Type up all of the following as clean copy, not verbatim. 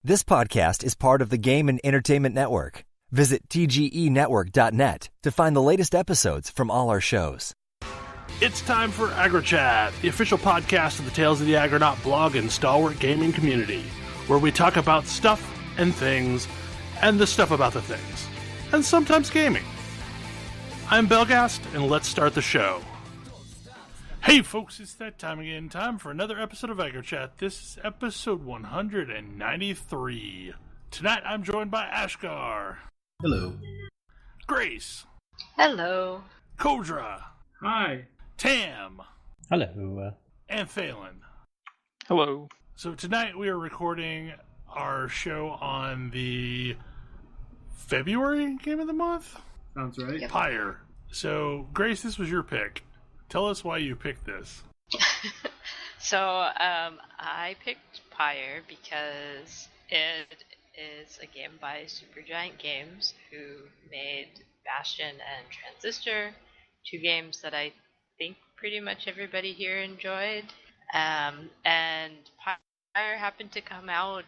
This podcast is part of the Game and Entertainment Network. Visit tgenetwork.net to find the latest episodes from all our shows. It's time for AggroChat, the official podcast of the Tales of the Agronaut blog and stalwart gaming community, where we talk about stuff and things, and the stuff about the things, and sometimes gaming. I'm Belgast, and let's start the show. Hey folks, it's that time again. Time for another episode of AggroChat. This is episode 193. Tonight I'm joined by Ashgar. Hello. Grace. Hello. Kodra. Hi. Tam. Hello. And Phelan. Hello. So tonight we are recording our show on the February game of the month? Sounds right. Yep. Pyre. So, Grace, this was your pick. Tell us why you picked this. So, I picked Pyre because it is a game by Supergiant Games, who made Bastion and Transistor, two games that I think pretty much everybody here enjoyed. And Pyre happened to come out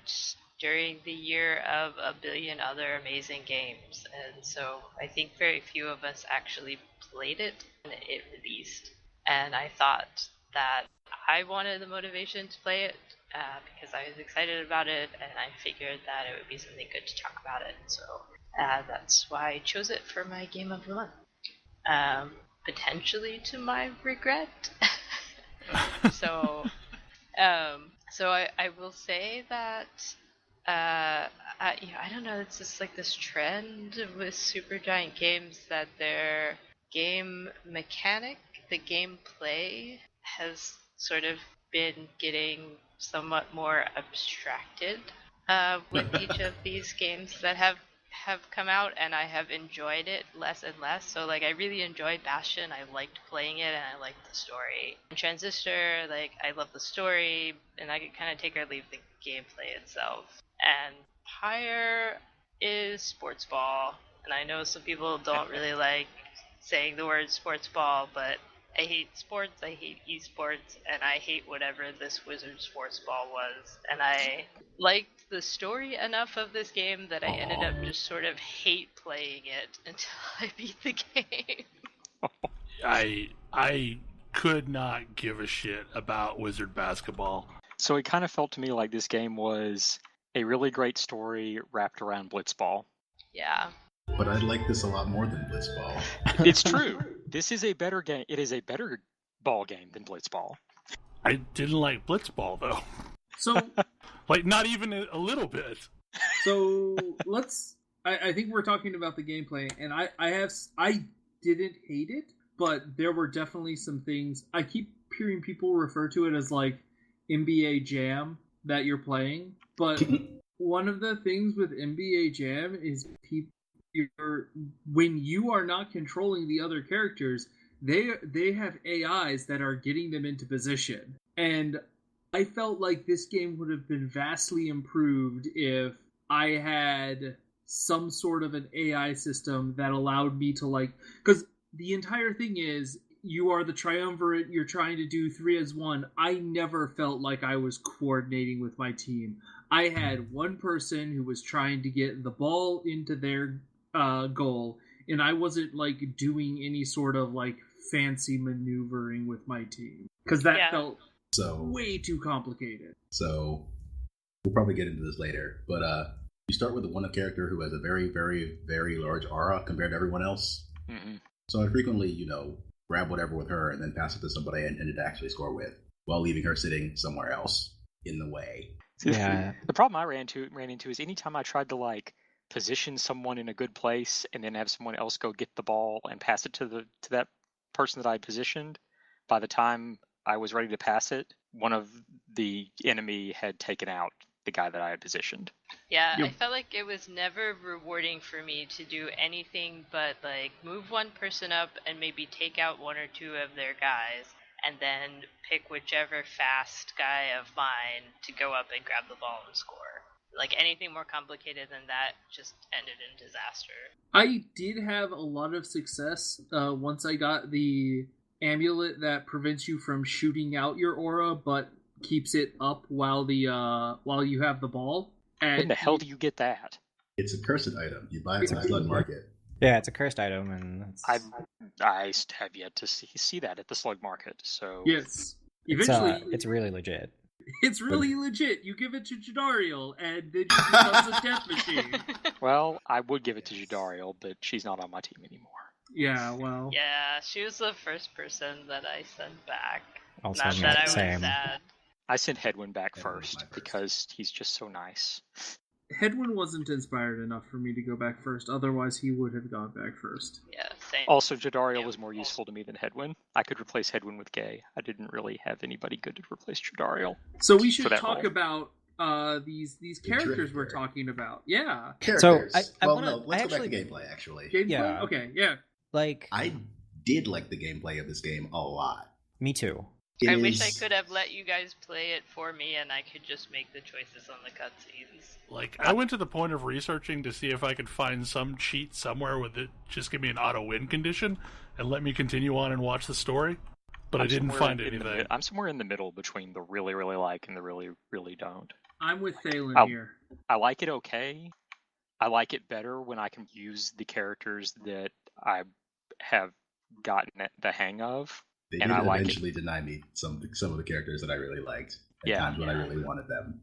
during the year of a billion other amazing games, and so I think very few of us actually played it when it released, and I thought that I wanted the motivation to play it because I was excited about it, and I figured that it would be something good to talk about it, so that's why I chose it for my game of the month. Potentially to my regret. So I will say that I don't know, it's just like this trend with Supergiant Games that their game mechanic, the gameplay, has sort of been getting somewhat more abstracted with each of these games that have come out, and I have enjoyed it less and less. So like, I really enjoyed Bastion, I liked playing it, and I liked the story. In Transistor, like, I love the story, and I could kind of take or leave the gameplay itself. And Pyre is sports ball, and I know some people don't really like saying the word sports ball, but I hate sports, I hate esports, and I hate whatever this Wizard sports ball was. And I liked the story enough of this game that I ended up just sort of hate playing it until I beat the game. I could not give a shit about Wizard basketball. So it kind of felt to me like this game was a really great story wrapped around Blitzball. Yeah. But I like this a lot more than Blitzball. It's true. This is a better game. It is a better ball game than Blitzball. I didn't like Blitzball, though. So, Like, not even a little bit. so I think we're talking about the gameplay, and I didn't hate it, but there were definitely some things. I keep hearing people refer to it as like NBA Jam that you're playing, but one of the things with NBA Jam is when you are not controlling the other characters, they have AIs that are getting them into position. And I felt like this game would have been vastly improved if I had some sort of an AI system that allowed me to, like, because the entire thing is, you are the triumvirate, you're trying to do 3 as 1. I never felt like I was coordinating with my team. I had one person who was trying to get the ball into their goal, and I wasn't like doing any sort of like fancy maneuvering with my team, because that felt way too complicated. So we'll probably get into this later, but you start with one character who has a very, very, very large aura compared to everyone else. Mm-hmm. So I frequently, grab whatever with her and then pass it to somebody I intended to actually score with, while leaving her sitting somewhere else in the way. Yeah. The problem I ran into is anytime I tried to like position someone in a good place and then have someone else go get the ball and pass it to that person that I positioned, by the time I was ready to pass it, one of the enemy had taken out the guy that I had positioned. Yeah, I felt like it was never rewarding for me to do anything but like move one person up and maybe take out one or two of their guys, and then pick whichever fast guy of mine to go up and grab the ball and score. Like, anything more complicated than that just ended in disaster. I did have a lot of success once I got the amulet that prevents you from shooting out your aura, but keeps it up while you have the ball. When the hell do you get that? It's a cursed item. You buy it from the slug market. Yeah, it's a cursed item, and I have yet to see that at the slug market. So Yes. Eventually, it's really legit. It's really legit. You give it to Jadariel, and then she becomes a death machine. Well, I would give it to Jadariel, but she's not on my team anymore. Yeah, well. Yeah, she was the first person that I sent back. Also, Not that I was same. sad. I sent Hedwyn back Hedwyn first was my first. because he's just so nice. Hedwyn wasn't inspired enough for me to go back first, otherwise he would have gone back first. Yeah, same. Also, Jadariel was more useful to me than Hedwyn. I could replace Hedwyn with Gay. I didn't really have anybody good to replace Jadariel. So we should For that talk role. about these characters we're talking about. Yeah. Characters. I well, wanna- no, let's I go back actually- to gameplay, actually. Gameplay? Yeah. Okay, yeah. Like, I did like the gameplay of this game a lot. me too. It I wish I is- could have let you guys play it for me and I could just make the choices on the cutscenes. Like, I went to the point of researching to see if I could find some cheat somewhere with it just give me an auto-win condition and let me continue on and watch the story, but I didn't find anything. I'm somewhere in the middle between the really, really like and the really, really don't. I'm with Thalen I'll- here. I like it okay. I like it better when I can use the characters that I have gotten the hang of. They and did I like it. eventually deny me some of the characters that I really liked at Yeah. times when I really wanted them.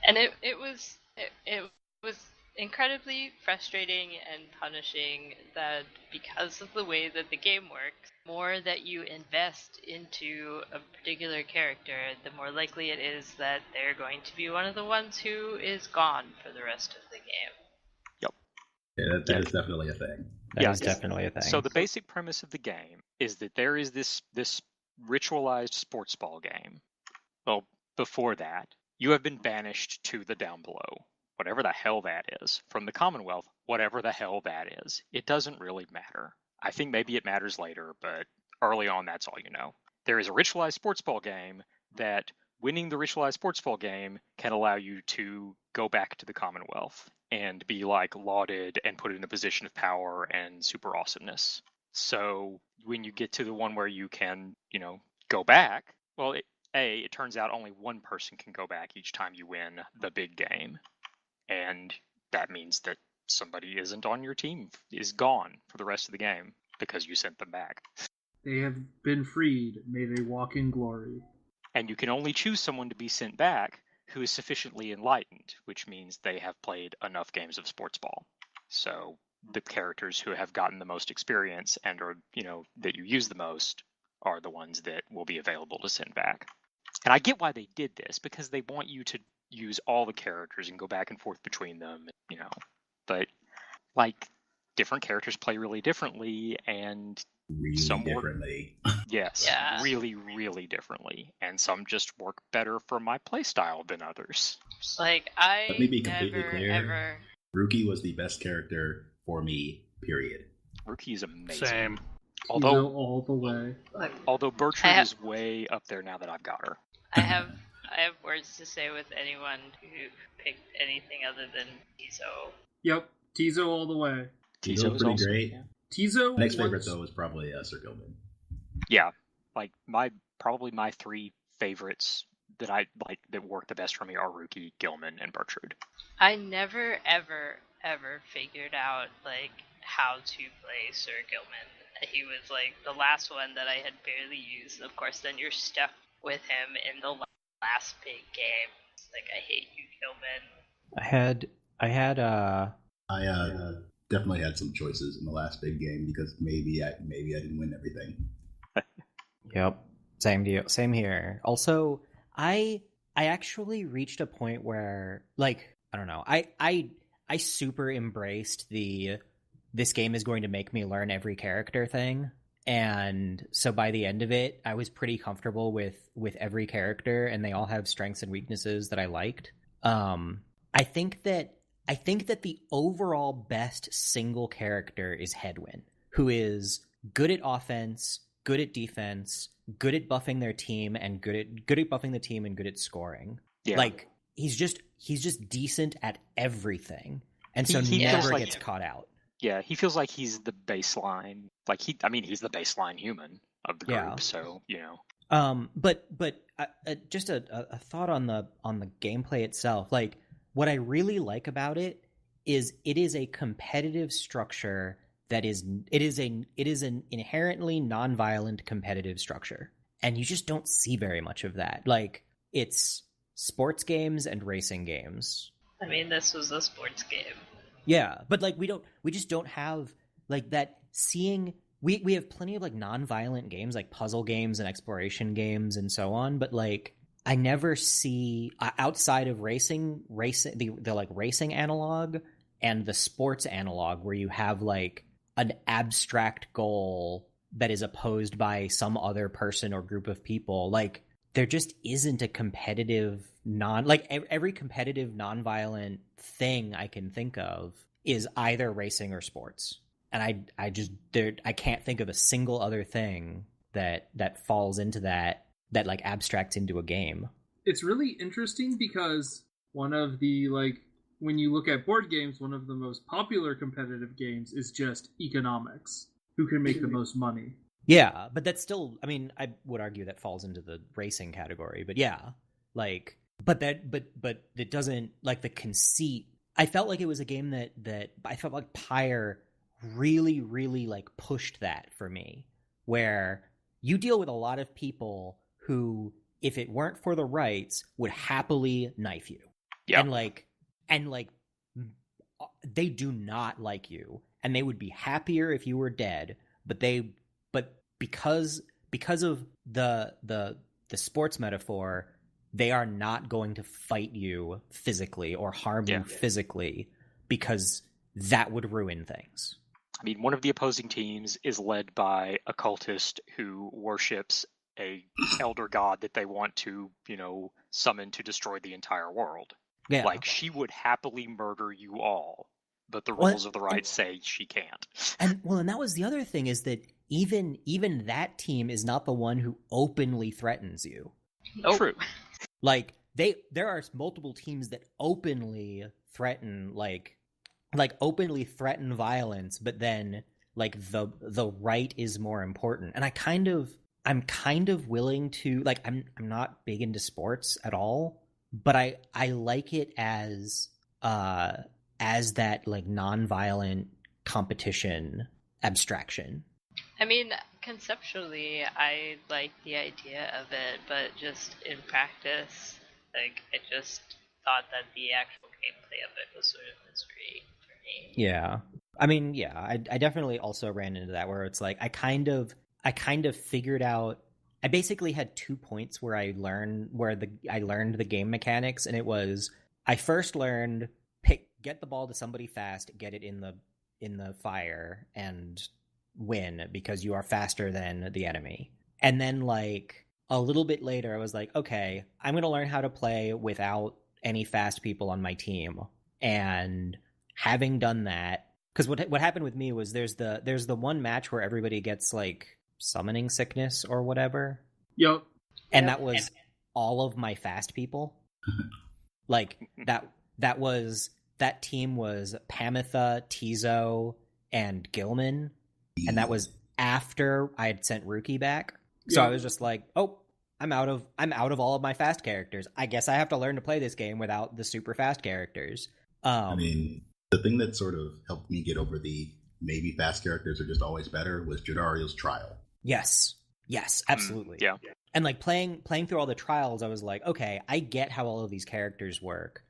And it was incredibly frustrating and punishing that because of the way that the game works, the more that you invest into a particular character, the more likely it is that they're going to be one of the ones who is gone for the rest of the game. Yeah, that is definitely a thing. That Yeah, is yeah. definitely a thing. So the basic premise of the game is that there is this ritualized sports ball game. Well, before that, you have been banished to the down below, whatever the hell that is, from the Commonwealth, whatever the hell that is. It doesn't really matter. I think maybe it matters later, but early on, that's all you know. There is a ritualized sports ball game that winning the ritualized sports ball game can allow you to go back to the Commonwealth and be like lauded and put in a position of power and super awesomeness. So when you get to the one where you can, go back, well, it turns out only one person can go back each time you win the big game. And that means that somebody isn't on your team, is gone for the rest of the game because you sent them back. They have been freed. May they walk in glory. And you can only choose someone to be sent back who is sufficiently enlightened, which means they have played enough games of sports ball. So the characters who have gotten the most experience and are, that you use the most are the ones that will be available to send back. And I get why they did this, because they want you to use all the characters and go back and forth between them, But, different characters play really differently, and Really some work- differently. yes, Yeah. really, really differently. And some just work better for my playstyle than others. I Let me be completely never clear. ever. Rookie was the best character for me, period. Rookie is amazing. Same. Although, all the way. Bertrude have- is way up there now that I've got her. I have words to say with anyone who picked anything other than Izo. Yep, Tizo all the way. Tizo's is pretty also- great. yeah. Tizo. Next favorite was- though is probably Sir Gilman. Yeah, probably my three favorites that I like that work the best for me are Rookie, Gilman, and Bertrude. I never ever figured out how to play Sir Gilman. He was the last one that I had barely used. Of course, then you're stuck with him in the last big game. It's I hate you, Gilman. I definitely had some choices in the last big game because maybe I didn't win everything. Yep. Same deal. Same here. Also, I actually reached a point where, I don't know, I super embraced this game is going to make me learn every character thing. And so by the end of it, I was pretty comfortable with every character, and they all have strengths and weaknesses that I liked. I think that the overall best single character is Hedwyn, who is good at offense, good at defense, good at buffing their team, and good at buffing the team and good at scoring. Yeah. He's just decent at everything, and so He never feels like- gets caught out. Yeah, he feels like he's the baseline. He's the baseline human of the group. Yeah. So But just a thought on the gameplay itself. what I really like about it is a competitive structure that is an inherently non-violent competitive structure, and you just don't see very much of that. Like, it's sports games and racing games. I mean, this was a sports game. Yeah, but like we just don't have like that. We have plenty of like non-violent games, like puzzle games and exploration games and so on, but like I never see outside of racing the like racing analog and the sports analog, where you have like an abstract goal that is opposed by some other person or group of people. Like, there just isn't a competitive every competitive non-violent thing I can think of is either racing or sports. And I can't think of a single other thing that falls into that like abstracts into a game. It's really interesting because one of the, like, when you look at board games, one of the most popular competitive games is just economics. Who can make the most money? Yeah, but that's still, I mean, I would argue that falls into the racing category, but yeah, like, but it doesn't, like, the conceit. I felt like it was a game that I felt like Pyre really, really, like, pushed that for me, where you deal with a lot of people who, if it weren't for the rights, would happily knife you. Yeah. And they do not like you, and they would be happier if you were dead, but because of the sports metaphor, they are not going to fight you physically or harm you physically, because that would ruin things. I mean, one of the opposing teams is led by a cultist who worships a elder god that they want to, summon to destroy the entire world. Yeah. Like, she would happily murder you all, but the rules of the right say she can't. And that was the other thing, is that even that team is not the one who openly threatens you. Nope. True. Like, there are multiple teams that openly threaten, like openly threaten violence, but then like the right is more important. And I'm kind of willing to, like, I'm not big into sports at all, but I like it as that, like, non-violent competition abstraction. I mean, conceptually, I like the idea of it, but just in practice, like, I just thought that the actual gameplay of it was sort of mystery for me. Yeah. I mean, yeah, I definitely also ran into that, where it's like, I kind of figured out, I basically had 2 points where I learned the game mechanics, and it was, I first learned get the ball to somebody fast, get it in the fire, and win, because you are faster than the enemy. And then, like, a little bit later, I was like, okay, I'm going to learn how to play without any fast people on my team. And having done that, because what happened with me was there's the one match where everybody gets, like, summoning sickness or whatever. Yep. And that was all of my fast people. Like, that team was Pamitha, Tizo, and Gilman. And that was after I had sent Rookie back. So I was just like, oh, I'm out of all of my fast characters. I guess I have to learn to play this game without the super fast characters. I mean, the thing that sort of helped me get over the maybe fast characters are just always better was Jadario's trial. Yes, absolutely. Yeah. And, like, playing through all the trials, I was like, okay, I get how all of these characters work.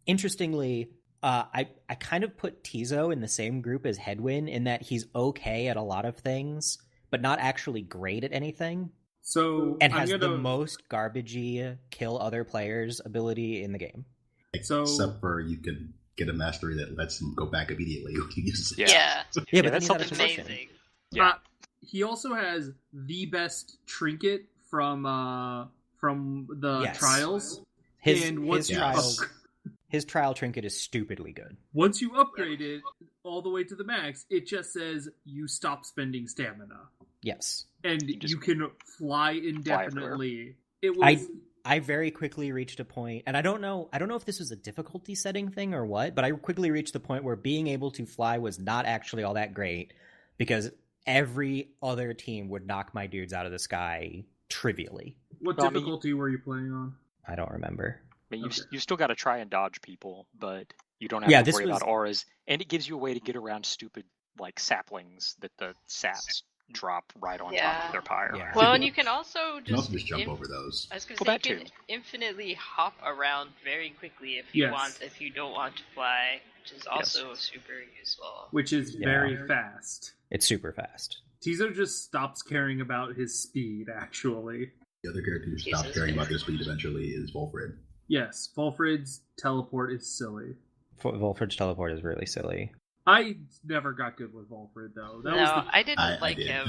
Interestingly, I kind of put Tizo in the same group as Hedwyn, in that he's okay at a lot of things, but not actually great at anything. So and has the most garbagey kill other players ability in the game. Except for you can get a mastery that lets him go back immediately when he uses it. Yeah, but that's something amazing. Yeah. He also has the best trinket from the trials. His trial trinket is stupidly good. Once you upgrade it all the way to the max, it just says you stop spending stamina. Yes. And you can fly indefinitely. It was I very quickly reached a point, and I don't know if this was a difficulty setting thing or what, but I quickly reached the point where being able to fly was not actually all that great, because every other team would knock my dudes out of the sky trivially. What difficulty were you playing on? I don't remember. I mean, Okay. you still got to try and dodge people, but you don't have to worry was... about auras, and it gives you a way to get around stupid like saplings that the saps drop right on top of their pyre. Yeah. Well, and you can also You can also just jump over those. I was going Well, to say, that you can too. infinitely hop around very quickly if you Yes. want, if you don't want to fly, which is also super useful. Which is Yeah. very fast. It's super fast. Tizo just stops caring about his speed, actually. The other character who stops Jesus. caring about their speed eventually is Volfred. Yes, Volfred's teleport is silly. Volfred's teleport is really silly. I never got good with Volfred, though. I didn't I like did. him.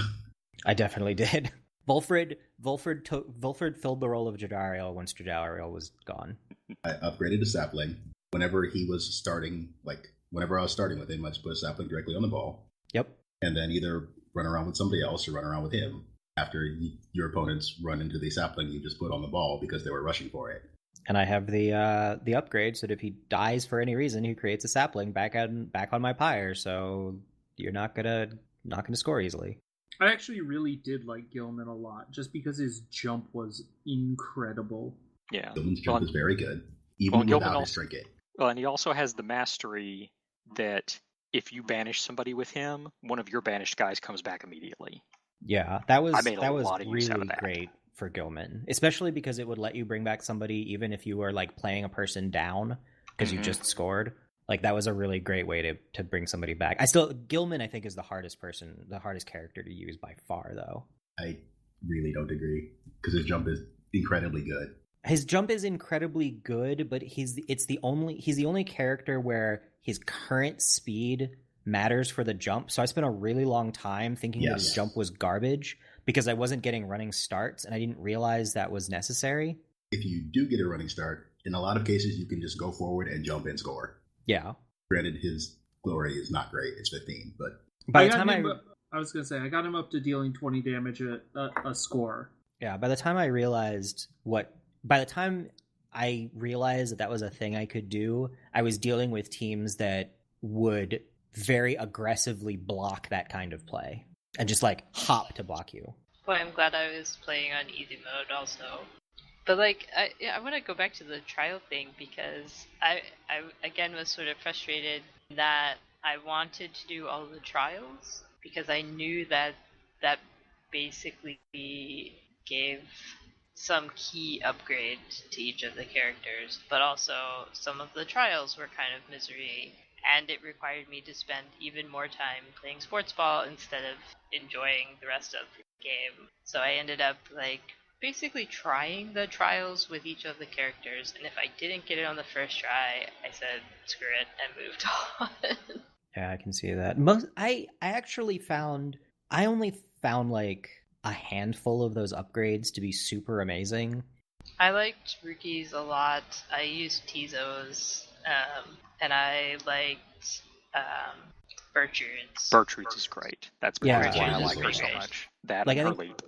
I definitely did. Volfred filled the role of Jadariel once Jadariel was gone. I upgraded to sapling. Whenever he was starting, whenever I was starting with him, I just put a sapling directly on the ball. Yep. And then either run around with somebody else or run around with him. After your opponents run into the sapling, you just put on the ball because they were rushing for it. And I have the upgrade so that if he dies for any reason, he creates a sapling back on my pyre, so you're not gonna score easily. I actually really did like Gilman a lot, just because his jump was incredible. Yeah. Gilman's jump is very good, even without his trinket. Well, and he also has the mastery that if you banish somebody with him, one of your banished guys comes back immediately. Yeah, that was lot of use out of really that. great for Gilman, especially because it would let you bring back somebody even if you were like playing a person down because you just scored. Like that was a really great way to bring somebody back. Gilman I think is the hardest character to use by far though. I really don't agree because his jump is incredibly good. His jump is incredibly good, but he's the only character where his current speed matters for the jump. So I spent a really long time thinking that his jump was garbage because I wasn't getting running starts and I didn't realize that was necessary. If you do get a running start, in a lot of cases you can just go forward and jump and score. Yeah. Granted, his glory is not great. It's 15, but I was going to say, I got him up to dealing 20 damage a score. Yeah, by the time I realized that was a thing I could do, I was dealing with teams that would very aggressively block that kind of play and just like hop to block you. Well, I'm glad I was playing on easy mode also. But like, I want to go back to the trial thing because I again was sort of frustrated that I wanted to do all the trials because I knew that basically gave some key upgrade to each of the characters, but also some of the trials were kind of misery, and it required me to spend even more time playing sports ball instead of enjoying the rest of the game. So I ended up like basically trying the trials with each of the characters, and if I didn't get it on the first try, I said screw it and moved on. Yeah, I can see that. I only found like a handful of those upgrades to be super amazing. I liked Ruki's a lot. I used Tizo's, and I liked Bertrud's. Bertrud's is great. That's why I like her so great. much. That Like, and I her think- leap.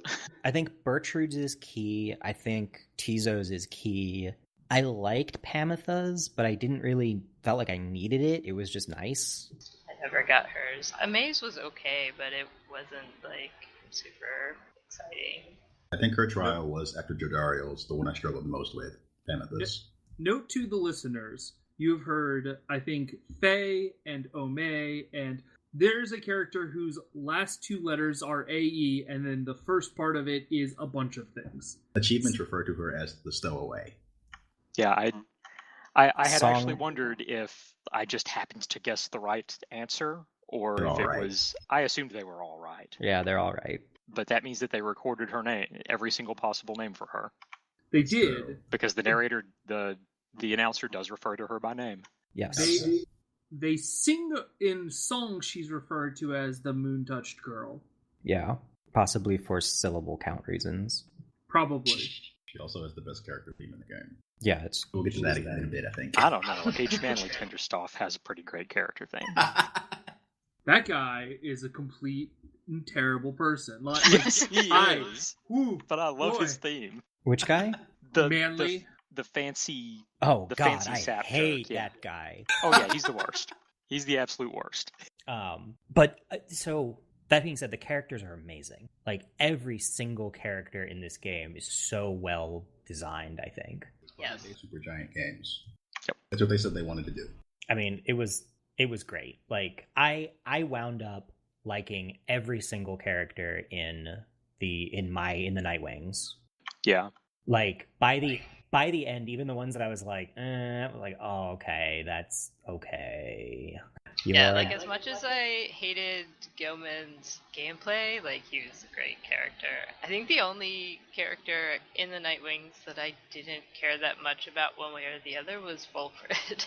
I think Bertrud's is key. I think Tizo's is key. I liked Pamitha's, but I didn't really felt like I needed it. It was just nice. I never got hers. Amaze was okay, but it wasn't like super exciting. I think her trial was after Jodariel's the one I struggled the most with. Pamitha's. Note to the listeners, you've heard, I think, Faye and Ome, and there's a character whose last two letters are AE, and then the first part of it is a bunch of things. Achievements refer to her as the stowaway. Yeah, I had Song- actually wondered if I just happened to guess the right answer, or They're if all it right. was. I assumed they were all right, Yeah, they're all right. but that means that they recorded her name, every single possible name for her, They So, did. because the narrator, the announcer, does refer to her by name. Yes. They sing in songs she's referred to as the moon-touched girl. Yeah. Possibly for syllable count reasons. Probably. She also has the best character theme in the game. Yeah, it's We'll get to that in a bit, I think. I don't know. H. Manley Tenderstoff has a pretty great character thing. That guy is a complete and terrible person. Like, Yes, he I- is. Ooh, But I love boy. his theme. which guy? Manly. The fancy. Oh The God, fancy I sap hate joke, yeah. that guy. Oh yeah, he's the worst. He's the absolute worst. But so that being said, the characters are amazing. Like every single character in this game is so well designed. I think. Yes. Supergiant Games. Yep. That's what they said they wanted to do. I mean, it was great. Like I wound up liking every single character in the Nightwings. Yeah. Like by the end, even the ones that I was like, oh, okay, that's okay. Yeah, like as much as I hated Gilman's gameplay, like he was a great character. I think the only character in the Nightwings that I didn't care that much about one way or the other was Volfred.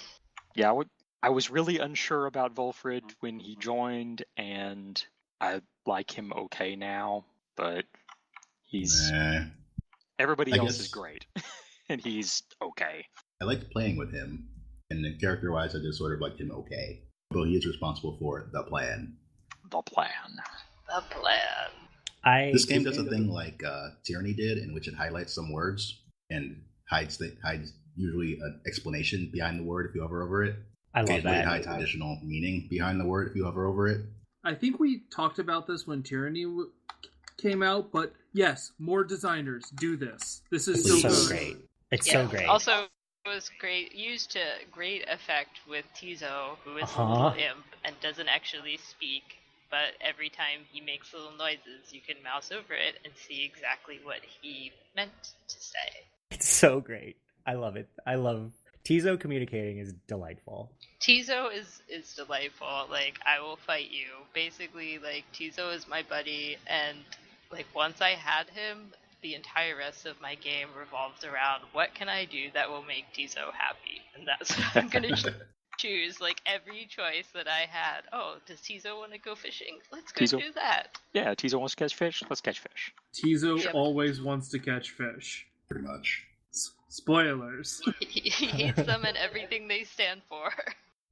Yeah, I was really unsure about Volfred when he joined, and I like him okay now, but he's... Everybody else is great, and he's okay. I liked playing with him, and character-wise, I just sort of liked him okay. Well, he is responsible for the plan. The plan. The plan. This game does a thing like Tyranny did, in which it highlights some words and hides usually an explanation behind the word if you hover over it. I love that. It hides additional meaning behind the word if you hover over it. I think we talked about this when Tyranny came out, but yes, more designers do this. This is so good. Great. It's so great. Also, it was great, used to great effect with Tizo, who is a little imp and doesn't actually speak, but every time he makes little noises, you can mouse over it and see exactly what he meant to say. It's so great. I love it. I love Tizo communicating is delightful. Tizo is delightful. Like, I will fight you. Basically, like, Tizo is my buddy, and like once I had him, the entire rest of my game revolved around what can I do that will make Tizo happy, and that's what I'm gonna choose. Like every choice that I had. Oh, does Tizo want to go fishing? Let's go do that. Yeah, Tizo wants to catch fish. Let's catch fish. Tizo always wants to catch fish. Pretty much. Spoilers. He hates them and everything they stand for.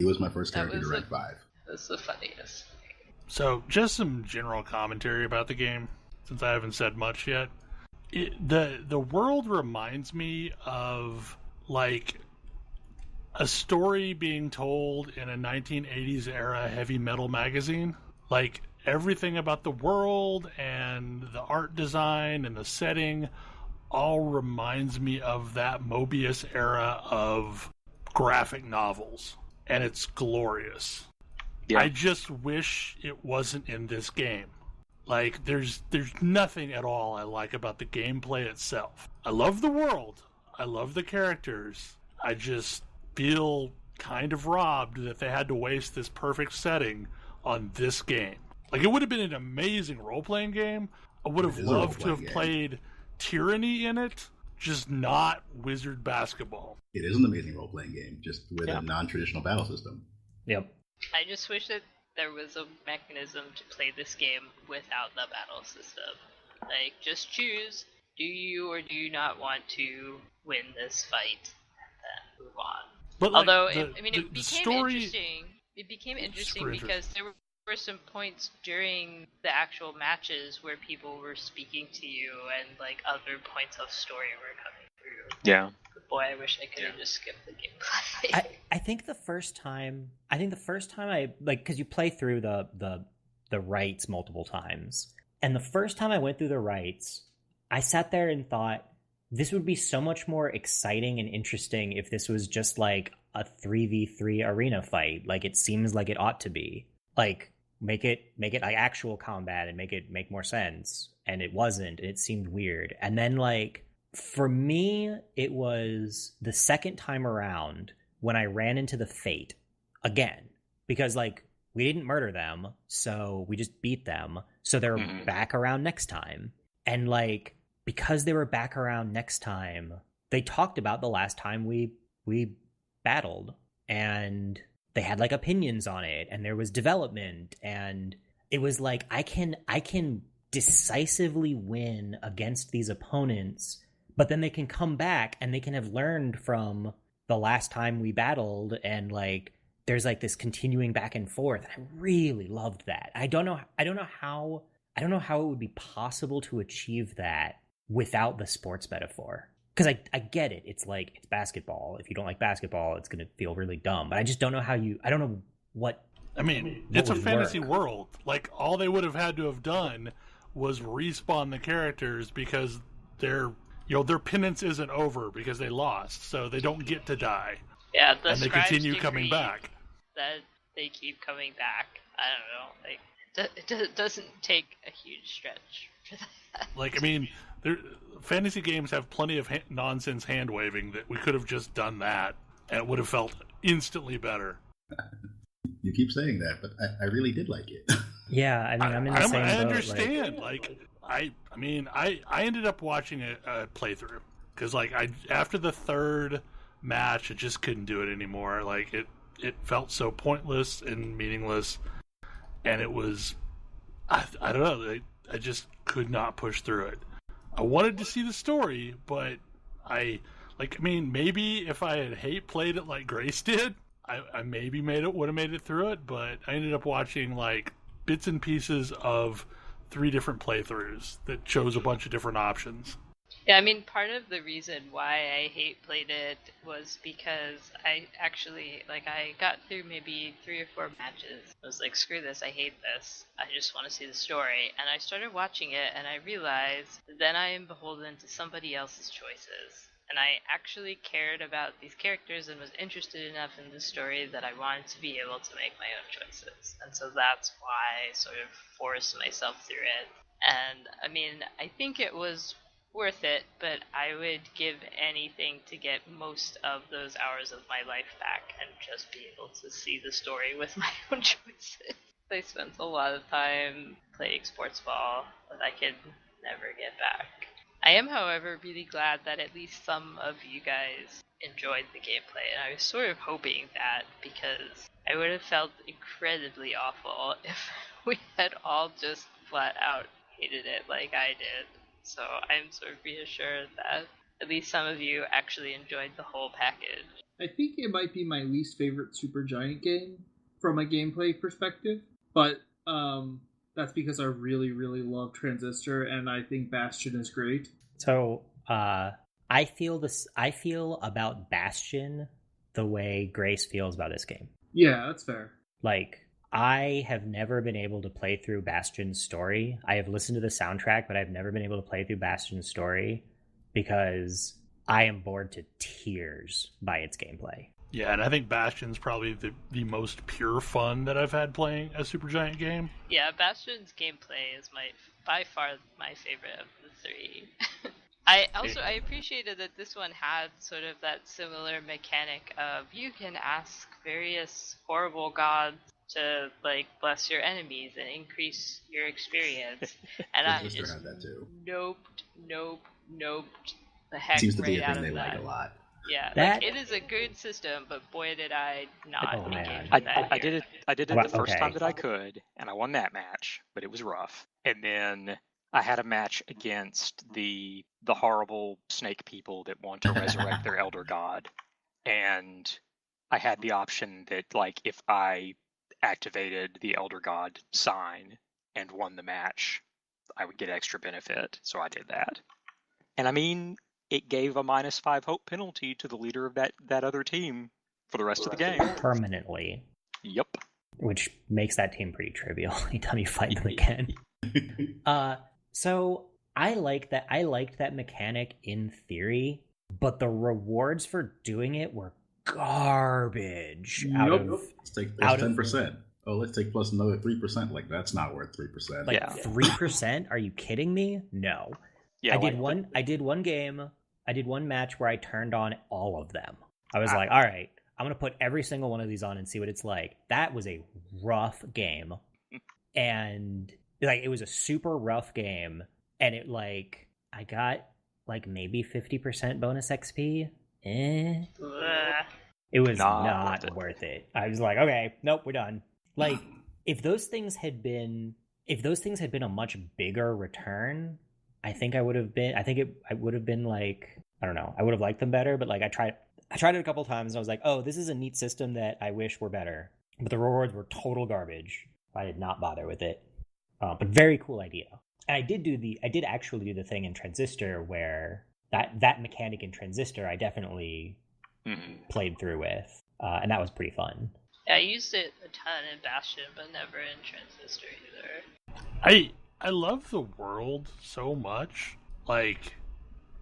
He was my first character to rank 5. That's the funniest. So, just some general commentary about the game, since I haven't said much yet. The world reminds me of, like, a story being told in a 1980s era heavy metal magazine. Like, everything about the world and the art design and the setting all reminds me of that Mobius era of graphic novels. And it's glorious. Yeah. I just wish it wasn't in this game. Like, there's nothing at all I like about the gameplay itself. I love the world. I love the characters. I just feel kind of robbed that they had to waste this perfect setting on this game. Like, it would have been an amazing role-playing game. I would have loved to have played Tyranny in it, just not Wizard Basketball. It is an amazing role-playing game, just with a non-traditional battle system. Yep. I just wish that there was a mechanism to play this game without the battle system. Like, just choose, do you or do you not want to win this fight, and then move on. But although, it became interesting because there were some points during the actual matches where people were speaking to you and, like, other points of story were coming through. Yeah. But boy, I wish I could have just skipped the gameplay. I think the first time I, like, because you play through the rights multiple times, and the first time I went through the rights, I sat there and thought, this would be so much more exciting and interesting if this was just like a 3v3 arena fight. Like, it seems like it ought to be. Like, make it like actual combat and make more sense. And it wasn't, and it seemed weird. And then, like, for me, it was the second time around when I ran into the Fate again. Because, like, we didn't murder them, so we just beat them. So they're back around next time. And, like, because they were back around next time, they talked about the last time we battled, and they had, like, opinions on it, and there was development, and it was like, I can decisively win against these opponents, but then they can come back and they can have learned from the last time we battled, and, like, there's, like, this continuing back and forth. I really loved that. I don't know how it would be possible to achieve that without the sports metaphor. Because I get it. It's like, it's basketball. If you don't like basketball, it's going to feel really dumb. But I just don't know I don't know what... I mean, it's a fantasy world. Like, all they would have had to have done was respawn the characters because they're their penance isn't over because they lost, so they don't get to die. Yeah, and they continue coming back. That they keep coming back. I don't know. Like, it doesn't take a huge stretch for that. Like, I mean, fantasy games have plenty of nonsense hand waving that we could have just done that, and it would have felt instantly better. You keep saying that, but I really did like it. Yeah, I mean, I'm in the same boat. I understand. I ended up watching a playthrough because, like, after the third match, I just couldn't do it anymore. Like, it felt so pointless and meaningless, and it was, I don't know, I just could not push through it. I wanted to see the story, but maybe if I had played it like Grace did, I maybe would have made it through it, but I ended up watching like bits and pieces of 3 different playthroughs that chose a bunch of different options. Yeah, I mean, part of the reason why I played it was because I actually, I got through maybe 3 or 4 matches. I was like, screw this, I hate this. I just want to see the story. And I started watching it, and I realized then I am beholden to somebody else's choices. And I actually cared about these characters and was interested enough in the story that I wanted to be able to make my own choices. And so that's why I sort of forced myself through it. And, I mean, I think it was worth it, but I would give anything to get most of those hours of my life back and just be able to see the story with my own choices. I spent a lot of time playing sports ball that I could never get back. I am, however, really glad that at least some of you guys enjoyed the gameplay, and I was sort of hoping that, because I would have felt incredibly awful if we had all just flat out hated it like I did. So I'm sort of reassured that at least some of you actually enjoyed the whole package. I think it might be my least favorite Supergiant game from a gameplay perspective, but that's because I really, really love Transistor, and I think Bastion is great. So I feel about Bastion the way Grace feels about this game. Yeah, that's fair. Like, I have never been able to play through Bastion's story. I have listened to the soundtrack, but I've never been able to play through Bastion's story because I am bored to tears by its gameplay. Yeah, and I think Bastion's probably the most pure fun that I've had playing a Supergiant game. Yeah, Bastion's gameplay is by far my favorite of the 3. I appreciated that this one had sort of that similar mechanic of you can ask various horrible gods to bless your enemies and increase your experience. And I just had that too. noped the heck Seems to right be a out thing of they that. like a lot. Yeah, it is a good system, but boy did I not engage with that. I did it the first time that I could, and I won that match, but it was rough. And then I had a match against the horrible snake people that want to resurrect their elder god, and I had the option that if I activated the elder god sign and won the match, I would get extra benefit, so I did that. And I mean, it gave a -5 hope penalty to the leader of that other team for the rest of the game. Permanently. Yep. Which makes that team pretty trivial anytime you fight them again. So I liked that mechanic in theory, but the rewards for doing it were garbage. Let's take 10%. Let's take plus another 3%. That's not worth 3%. 3%? Are you kidding me? No. Yeah, I did one match where I turned on all of them. I was like, all right, I'm going to put every single one of these on and see what it's like. That was a rough game. And it was a super rough game. And it I got maybe 50% bonus XP. It was not worth it. I was like, okay, nope, we're done. If those things had been a much bigger return, I think I would have been I don't know, I would have liked them better, but I tried it a couple times and I was like, oh, this is a neat system that I wish were better. But the rewards were total garbage. I did not bother with it. But very cool idea. And I did actually do the thing in Transistor where that mechanic in Transistor I definitely played through with. And that was pretty fun. Yeah, I used it a ton in Bastion, but never in Transistor either. I love the world so much.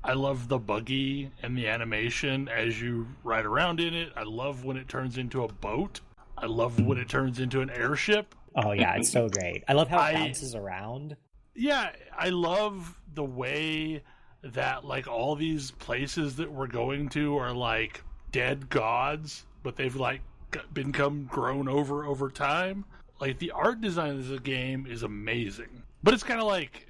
I love the buggy and the animation as you ride around in it. I love when it turns into a boat. I love when it turns into an airship. Oh yeah, it's so great. I love how it bounces around. Yeah, I love the way that like all these places that we're going to are like dead gods, but they've like become grown over time. Like the art design of the game is amazing, but it's kind of like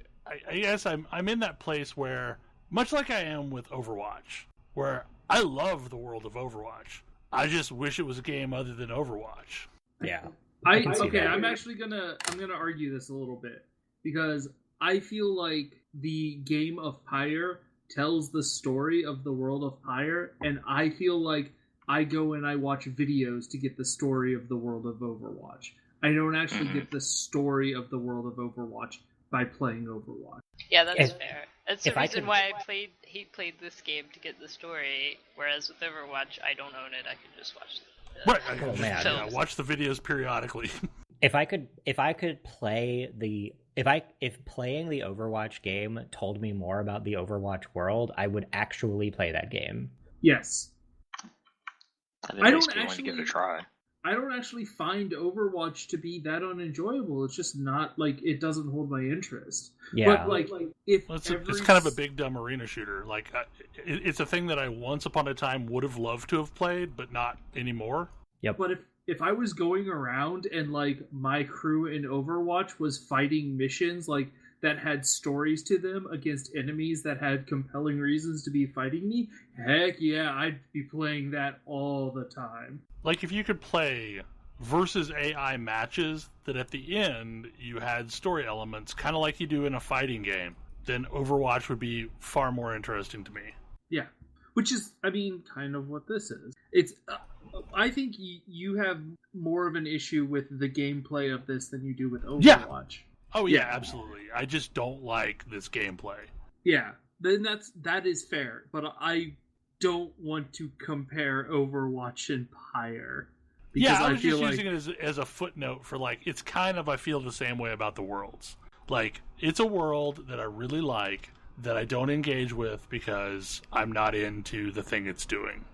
I guess I'm in that place where, much like I am with Overwatch, where I love the world of Overwatch. I just wish it was a game other than Overwatch. Yeah. I'm gonna argue this a little bit, because I feel like the game of Pyre tells the story of the world of Pyre, and I feel like I go and I watch videos to get the story of the world of Overwatch. I don't actually get the story of the world of Overwatch by playing Overwatch. Yeah, that's fair. That's the reason why he played this game, to get the story, whereas with Overwatch, I don't own it, I can just watch the Right, I can watch the videos periodically. If playing the Overwatch game told me more about the Overwatch world, I would actually play that game. Yes. I don't actually give it a try. I don't actually find Overwatch to be that unenjoyable. It's just not, like, it doesn't hold my interest. Yeah. But, like if it's kind of a big dumb arena shooter. Like, it's a thing that I once upon a time would have loved to have played, but not anymore. Yep. But if I was going around and, like, my crew in Overwatch was fighting missions, like, that had stories to them against enemies that had compelling reasons to be fighting me, heck yeah, I'd be playing that all the time. Like, if you could play versus AI matches that at the end you had story elements, kind of like you do in a fighting game, then Overwatch would be far more interesting to me. Yeah. Which is, I mean, kind of what this is. It's... I think you have more of an issue with the gameplay of this than you do with Overwatch. Yeah. Oh yeah, absolutely. I just don't like this gameplay. Yeah, then that is fair, but I don't want to compare Overwatch and Pyre. Yeah, I was just using it as a footnote for, like, it's kind of, I feel the same way about the worlds. Like, it's a world that I really like that I don't engage with because I'm not into the thing it's doing.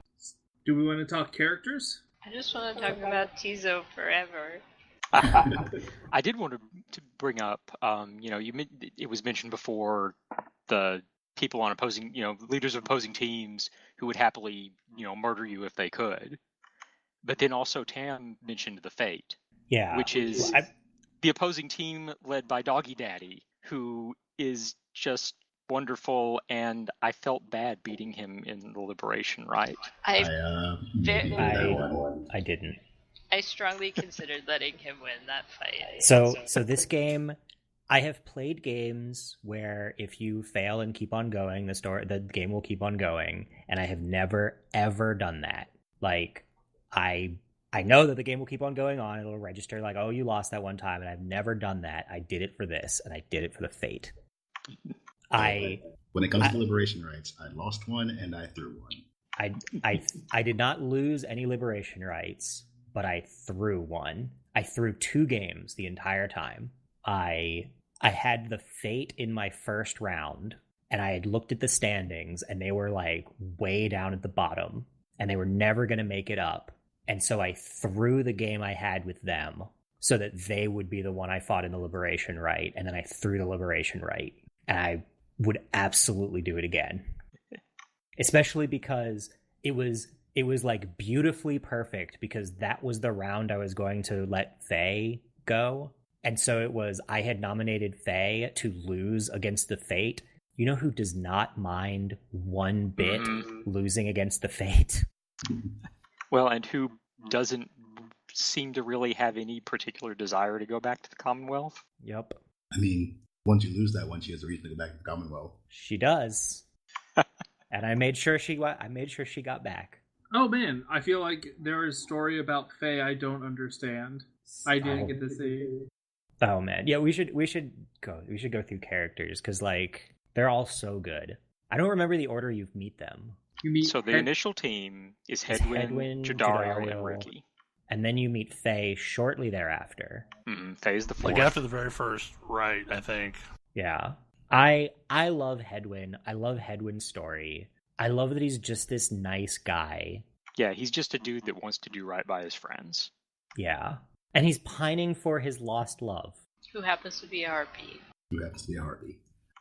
Do we want to talk characters? I just want to talk about Tizo forever. I did want to bring up, it was mentioned before, the people on opposing, leaders of opposing teams who would happily, murder you if they could. But then also Tam mentioned the Fate. Yeah. Which is the opposing team led by Doggy Daddy, who is just wonderful, and I felt bad beating him in the Liberation Rite. I didn't. I strongly considered letting him win that fight. So this game, I have played games where if you fail and keep on going, the game will keep on going, and I have never ever done that. Like, I know that the game will keep on going on. It'll register like, oh, you lost that one time, and I've never done that. I did it for this, and I did it for the Fate. When it comes to Liberation Rites, I lost one and I threw one. I did not lose any Liberation Rites, but I threw one. I threw 2 games the entire time. I had the Fate in my first round, and I had looked at the standings, and they were like way down at the bottom, and they were never going to make it up. And so I threw the game I had with them so that they would be the one I fought in the Liberation Rite, and then I threw the Liberation Rite, and I would absolutely do it again. Especially because it was like beautifully perfect, because that was the round I was going to let Faye go. And so I had nominated Faye to lose against the Fate. You know who does not mind one bit losing against the Fate? Well, and who doesn't seem to really have any particular desire to go back to the Commonwealth? Yep. I mean, once you lose that one, she has a reason to go back to the Commonwealth. She does. And I made sure she got back. Oh man, I feel like there is a story about Faye I don't understand. I didn't get to see. Oh man, yeah, we should go through characters, because like they're all so good. I don't remember the order you meet them. The initial team is Hedwyn, Jadario, and Ricky. And then you meet Faye shortly thereafter. Faye's the fourth. Like after the very first, right, I think. Yeah. I love Hedwyn. I love Hedwyn's story. I love that he's just this nice guy. Yeah, he's just a dude that wants to do right by his friends. Yeah. And he's pining for his lost love. Who happens to be a harpy.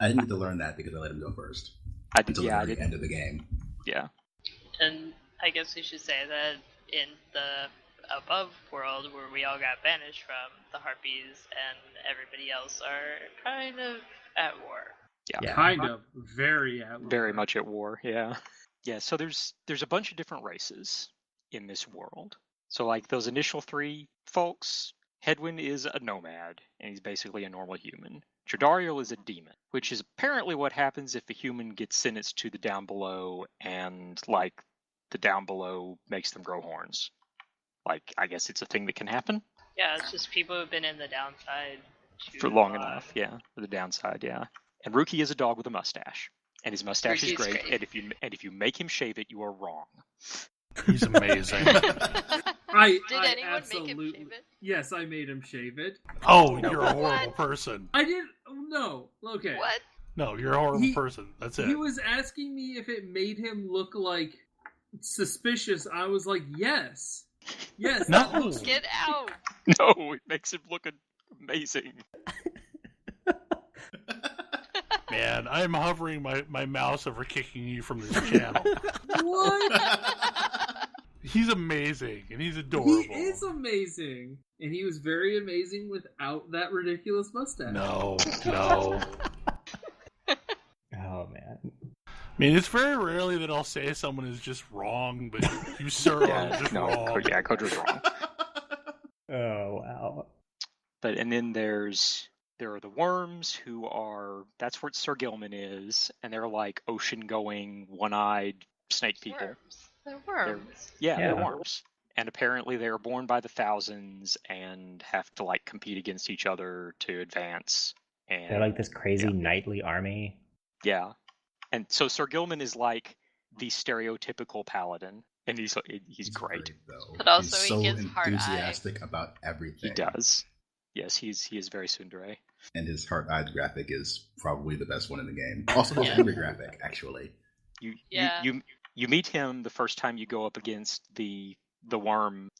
I didn't get to learn that because I let him go first. Until the very end of the game. Yeah. And I guess we should say that in the above world where we all got banished from, the harpies and everybody else are kind of at war. Yeah. Kind of. Very at war. Very much at war, yeah. Yeah, so there's a bunch of different races in this world. So like those initial 3 folks, Hedwyn is a nomad, and he's basically a normal human. Jodariel is a demon, which is apparently what happens if a human gets sentenced to the down below and, like, the down below makes them grow horns. Like, I guess it's a thing that can happen. Yeah, it's just people who've been in the downside For long enough, yeah. For the downside, yeah. And Rookie is a dog with a mustache. And his mustache is great. And if you make him shave it, you are wrong. He's amazing. Did anyone make him shave it? Yes, I made him shave it. Oh, you're a horrible person. I didn't. No. Okay. What? No, you're a horrible person. That's it. He was asking me if it made him look like suspicious. I was like, yes. Yes. No. Get out. No, it makes him look amazing. Man, I'm hovering my mouse over kicking you from this channel. What? He's amazing, and he's adorable. He is amazing. And he was very amazing without that ridiculous mustache. No. Oh, man. I mean, it's very rarely that I'll say someone is just wrong, but you, sir, are just wrong. Yeah, Kodra's wrong. Oh, wow. But, and then there are the worms who are, that's where Sir Gilman is, and they're like ocean-going, one-eyed snake people. Worms. They're worms. They're worms. And apparently they are born by the thousands and have to like compete against each other to advance. And They're like this crazy knightly army. Yeah. And so Sir Gilman is like the stereotypical paladin, and he's great. Though. But also he's he so gets heart-eyed. enthusiastic about everything. He does. Yes, he is very tsundere. And his heart-eyed graphic is probably the best one in the game. Also his angry graphic, actually. You meet him the first time you go up against the worm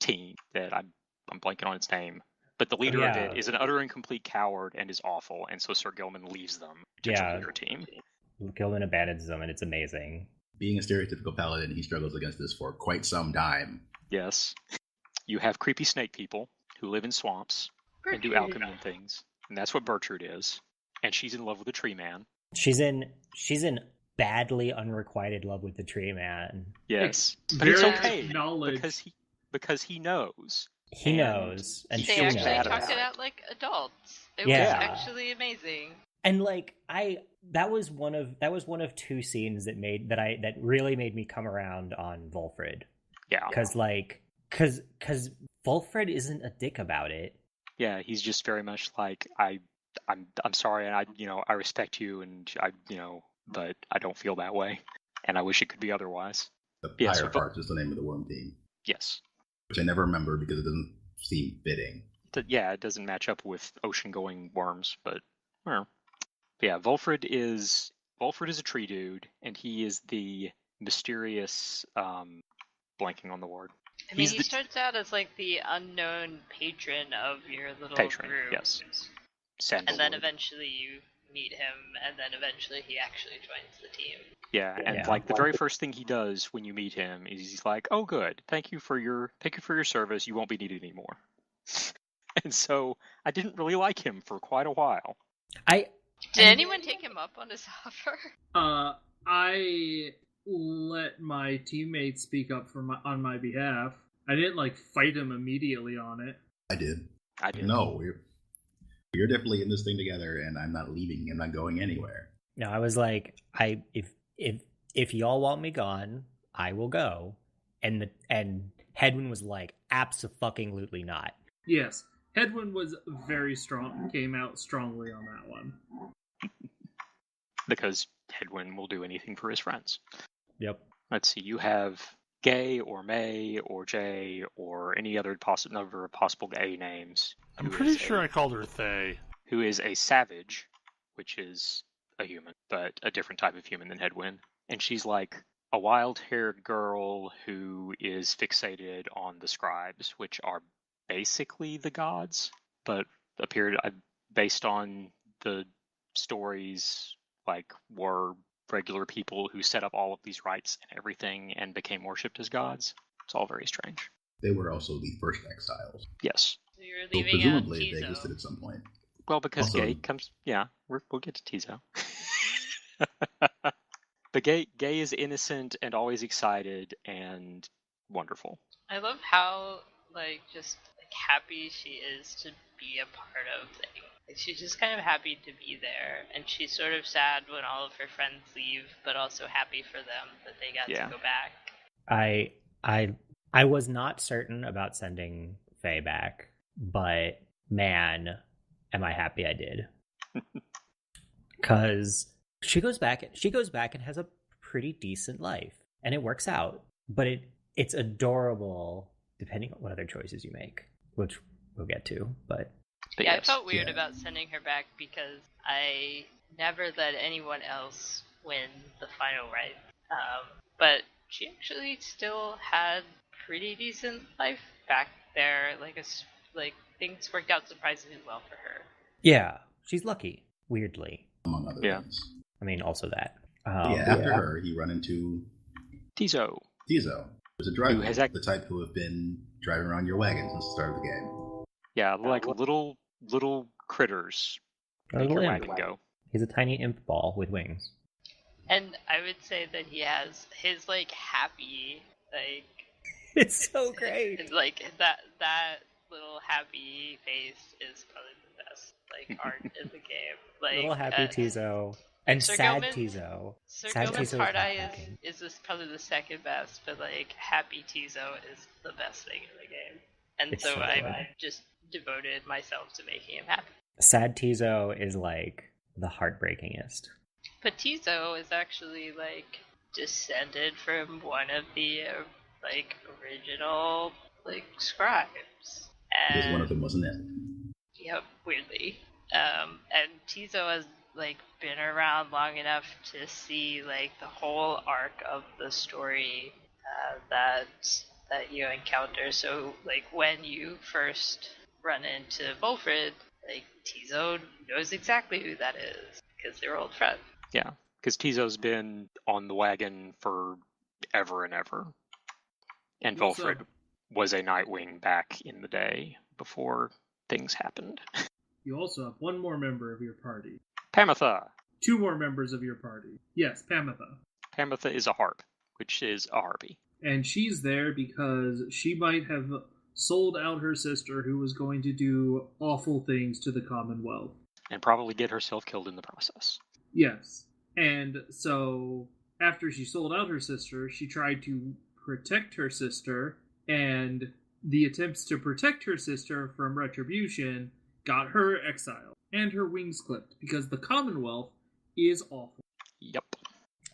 team that I'm blanking on its name. But the leader of it is an utter and complete coward and is awful, and so Sir Gilman leaves them to join your team. Gilman abandons them, and it's amazing. Being a stereotypical paladin, he struggles against this for quite some time. Yes. You have creepy snake people who live in swamps and do alchemy and things. And that's what Bertrude is. And she's in love with a tree man. She's in badly unrequited love with the tree man. Yes. But it's okay because he knows. He knows, and they actually talked it out like adults. It was actually amazing. And like that was one of 2 scenes that really made me come around on Volfred. Yeah. Because Volfred isn't a dick about it. Yeah, he's just very much like I'm sorry, and I respect you, and but I don't feel that way, and I wish it could be otherwise. The Pyre Heart is the name of the worm team. Yes. Which I never remember because it doesn't seem fitting. It doesn't match up with ocean-going worms, but yeah, Volfred is a tree dude, and he is the mysterious, blanking on the word. I mean, he starts out as like the unknown patron of your little group. Yes. And then eventually you meet him, and then eventually he actually joins the team. Yeah, and like the very first thing he does when you meet him is he's like, "Oh, good, thank you for your service. You won't be needed anymore." And so I didn't really like him for quite a while. Did anyone take him up on his offer? I let my teammates speak up on my behalf. I didn't like fight him immediately on it. I did. No, we're definitely in this thing together, and I'm not leaving. I'm not going anywhere. No, I was like, if y'all want me gone, I will go. And Hedwyn was like, abso-fucking-lutely not. Yes, Hedwyn was very strong. Came out strongly on that one. Because Hedwyn will do anything for his friends. Yep. Let's see. You have Gay or May or Jay or any other number of possible A names. I'm pretty sure I called her Thay. Who is a savage which is a human, but a different type of human than Headwind. And she's like a wild-haired girl who is fixated on the scribes, which are basically the gods, but appeared based on the stories, like were regular people who set up all of these rites and everything and became worshipped as gods. It's all very strange. They were also the first exiles. Yes. So you're So leaving presumably out they Tizo. existed at some point. Well, because Also- Gay comes... Yeah, we'll get to Tizo. But Gay is innocent and always excited and wonderful. I love how just happy she is to be a part of things. Like, she's just kind of happy to be there, and she's sort of sad when all of her friends leave, but also happy for them that they got Yeah. to go back. I was not certain about sending Faye back, but man, am I happy I did. Because she goes back and has a pretty decent life, and it works out. But it's adorable, depending on what other choices you make, which we'll get to. But Yeah, yes. I felt weird Yeah. about sending her back because I never let anyone else win the final right. But she actually still had pretty decent life back there. Things worked out surprisingly well for her. yeah, she's lucky, weirdly. Among other Yeah. things. I mean, also that. After her, you run into Tizo. Tizo. There's a driver, has the type who have been driving around your wagon since the start of the game. Yeah, like little critters make your wagon go. He's a tiny imp ball with wings. And I would say that he has his happy It's so great. that little happy face is probably the best art in the game. Little happy Tizo. And Sir sad Gilman- Tizo. Sir Sad Gilman's Tizo Hard Eye heartbreaking. is probably the second best, but Happy Tizo is the best thing in the game. And It's so so I good. just devoted myself to making him happy. Sad Tizo is the heartbreakingest. But Tizo is actually descended from one of the original scribes. Because one of And them wasn't it. yep, weirdly. And Tizo has been around long enough to see the whole arc of the story that you encounter. So when you first run into Volfred, Tizo knows exactly who that is because they're old friends. Yeah, because Tizo's been on the wagon for ever and ever. And Also- Volfred was a Nightwing back in the day before things happened. You also have one more member of your party. Pamitha. 2 more members of your party. Yes, Pamitha. Pamitha is a harp, which is a harpy. And she's there because she might have sold out her sister who was going to do awful things to the Commonwealth. And probably get herself killed in the process. Yes. And so, after she sold out her sister, she tried to protect her sister, and the attempts to protect her sister from retribution got her exiled and her wings clipped because the Commonwealth is awful. Yep.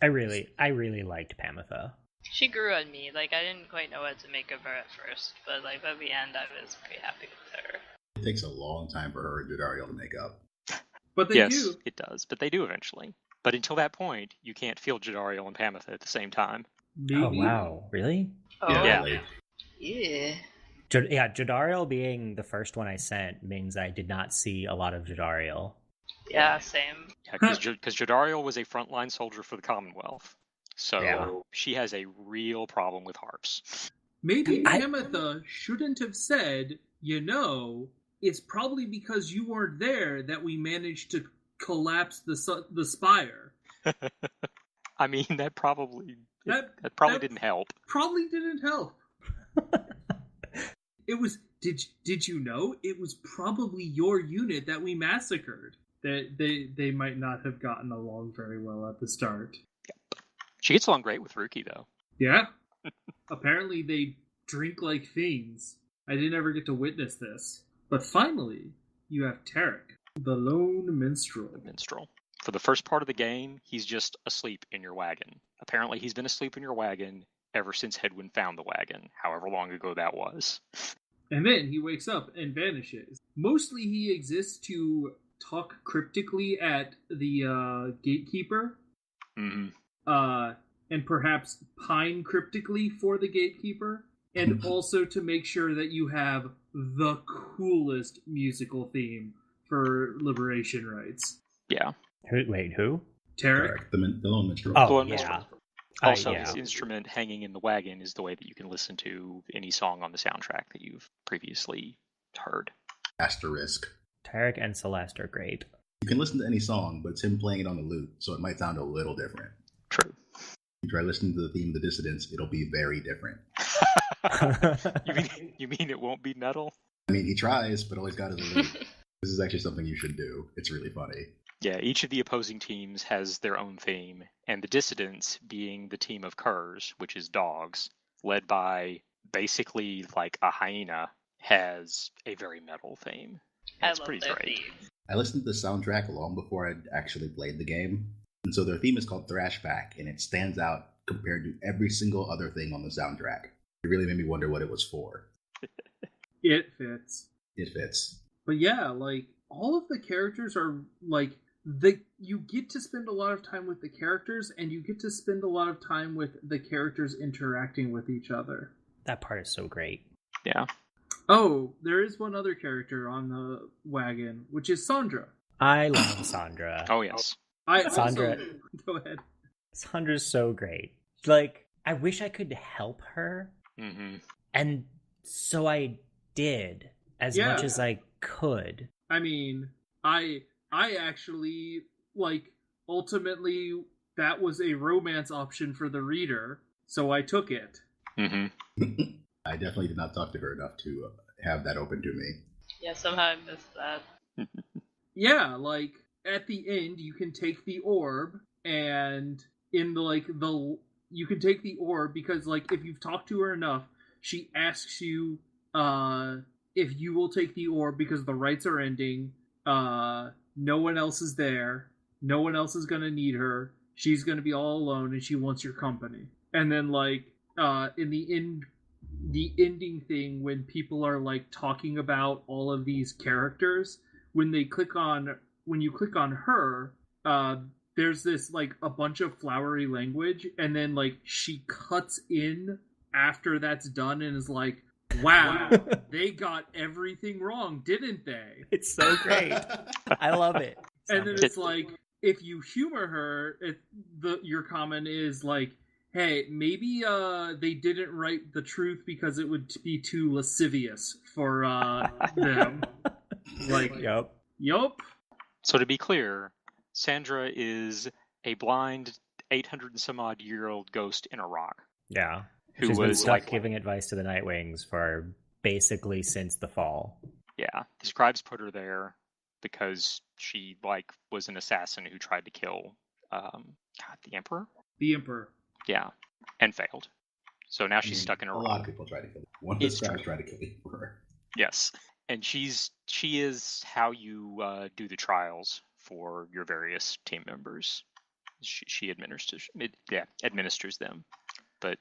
I really liked Pamitha. She grew on me. I didn't quite know what to make of her at first, but by the end, I was pretty happy with her. It takes a long time for her and Jadariel to make up. But they Yes, do. it does. But they do eventually. But until that point, you can't feel Jadariel and Pamitha at the same time. Maybe. Oh wow, really? Oh, Yeah. like, yeah. Jadariel being the first one I sent means I did not see a lot of Jadariel. Yeah, same. Yeah, because Jadariel was a frontline soldier for the Commonwealth. So Yeah. she has a real problem with harps. Maybe I- Pamitha shouldn't have said, it's probably because you weren't there that we managed to collapse the spire. I mean, that probably That didn't help. Probably didn't help. It was. Did you know it was probably your unit that we massacred? That they might not have gotten along very well at the start. She gets along great with Ruki, though. Yeah. Apparently they drink like fiends. I didn't ever get to witness this. But finally, you have Tarek, the lone minstrel. Minstrel. For the first part of the game, he's just asleep in your wagon. Apparently, he's been asleep in your wagon ever since Headwind found the wagon, however long ago that was. And then he wakes up and vanishes. Mostly he exists to talk cryptically at the gatekeeper, and perhaps pine cryptically for the gatekeeper, and also to make sure that you have the coolest musical theme for liberation rights. Yeah. Wait, who? Tarek? The lone minstrel. Oh, The lone yeah. minstrel. Also, yeah. his instrument hanging in the wagon is the way that you can listen to any song on the soundtrack that you've previously heard. Asterisk. Tarek and Celeste are great. You can listen to any song, but it's him playing it on the lute, so it might sound a little different. True. If you try listening to the theme of the Dissidents, it'll be very different. You mean it won't be metal? I mean, he tries, but all he's got is a lute. This is actually something you should do. It's really funny. Yeah, each of the opposing teams has their own theme, and the Dissidents, being the team of curs, which is dogs, led by basically like a hyena, has a very metal theme. It's pretty great. I listened to the soundtrack long before I'd actually played the game, and so their theme is called Thrashback, and it stands out compared to every single other thing on the soundtrack. It really made me wonder what it was for. It fits. It fits. But yeah, like, all of the characters are, like, you get to spend a lot of time with the characters, and you get to spend a lot of time with the characters interacting with each other. That part is so great. Yeah. Oh, there is one other character on the wagon, which is Sandra. I love Sandra. Oh, yes. Sandra. Go ahead. Sandra's so great. Like, I wish I could help her. Mm-hmm. And so I did, as much as I could. I mean, I actually, like, ultimately, that was a romance option for the reader, so I took it. Mm-hmm. I definitely did not talk to her enough to have that open to me. Yeah, somehow I missed that. Yeah, like, at the end, you can take the orb, and in you can take the orb, because, like, if you've talked to her enough, she asks you, if you will take the orb because the rites are ending, no one else is there, no one else is gonna need her, she's gonna be all alone, and she wants your company. And then, like, in the ending thing, when people are, like, talking about all of these characters, when you click on her, there's this, like, a bunch of flowery language, and then, like, she cuts in after that's done and is like, wow, they got everything wrong, didn't they? It's so great. I love it. And then it's like, if you humor her, your comment is like, hey, maybe they didn't write the truth because it would be too lascivious for them. Like, yup. So to be clear, Sandra is a blind 800 and some odd year old ghost in a rock. Yeah. She's been stuck giving advice to the Nightwings for basically since the fall. Yeah. The scribes put her there because she, like, was an assassin who tried to kill the Emperor? The Emperor. Yeah. And failed. So now she's stuck in a rock. A lot of people try to kill her. One of the scribes tried to kill her. Yes. And she is how you do the trials for your various team members. She administers them. But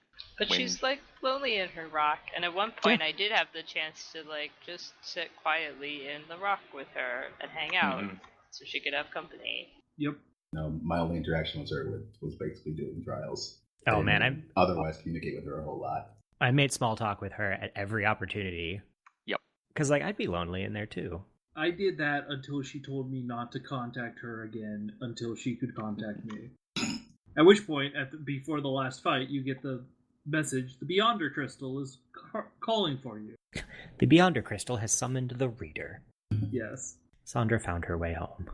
she's, like, lonely in her rock, and at one point I did have the chance to, like, just sit quietly in the rock with her and hang out, so she could have company. Yep. No, my only interaction with her was basically doing trials. Oh man, I otherwise communicate with her a whole lot. I made small talk with her at every opportunity. Yep. Because, like, I'd be lonely in there too. I did that until she told me not to contact her again until she could contact me. At which point, before the last fight, you get the message, the Beyonder Crystal is calling for you. The Beyonder Crystal has summoned the reader. Yes. Sandra found her way home.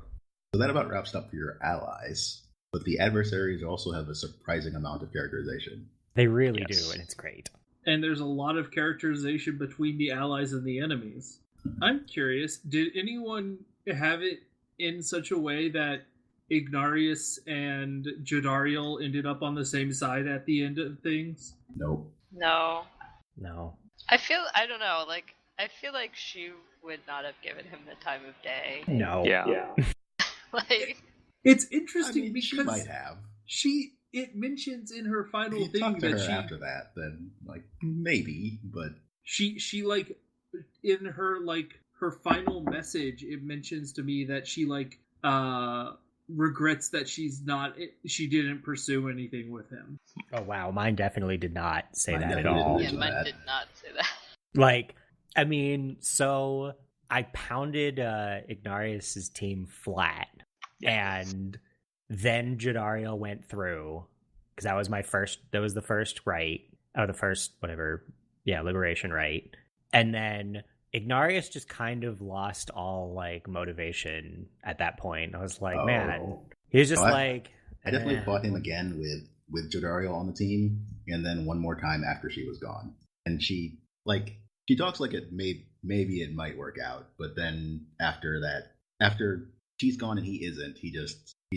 So that about wraps up for your allies. But the adversaries also have a surprising amount of characterization. They really do, and it's great. And there's a lot of characterization between the allies and the enemies. I'm curious, did anyone have it in such a way that Ignarius and Jodariel ended up on the same side at the end of things? Nope. No. I feel like she would not have given him the time of day. No. Yeah. Like, it's interesting because she might have. It mentions in her final If you thing talk to that her after that, then, like, maybe, but she like, in her, like, her final message, it mentions to me that she like regrets that she didn't pursue anything with him. Oh wow, mine definitely did not say Mine that at definitely all. didn't. Yeah, mine did not say that. Like, I mean, so I pounded Ignarius's team flat, and then Jadariel went through, because that was the first right, or the first whatever, liberation right, and then Ignarius just kind of lost all like motivation at that point. I was like, man, he was just I definitely fought him again with Jadariel on the team, and then one more time after she was gone, and she talks like maybe it might work out, but then after she's gone and he isn't, he's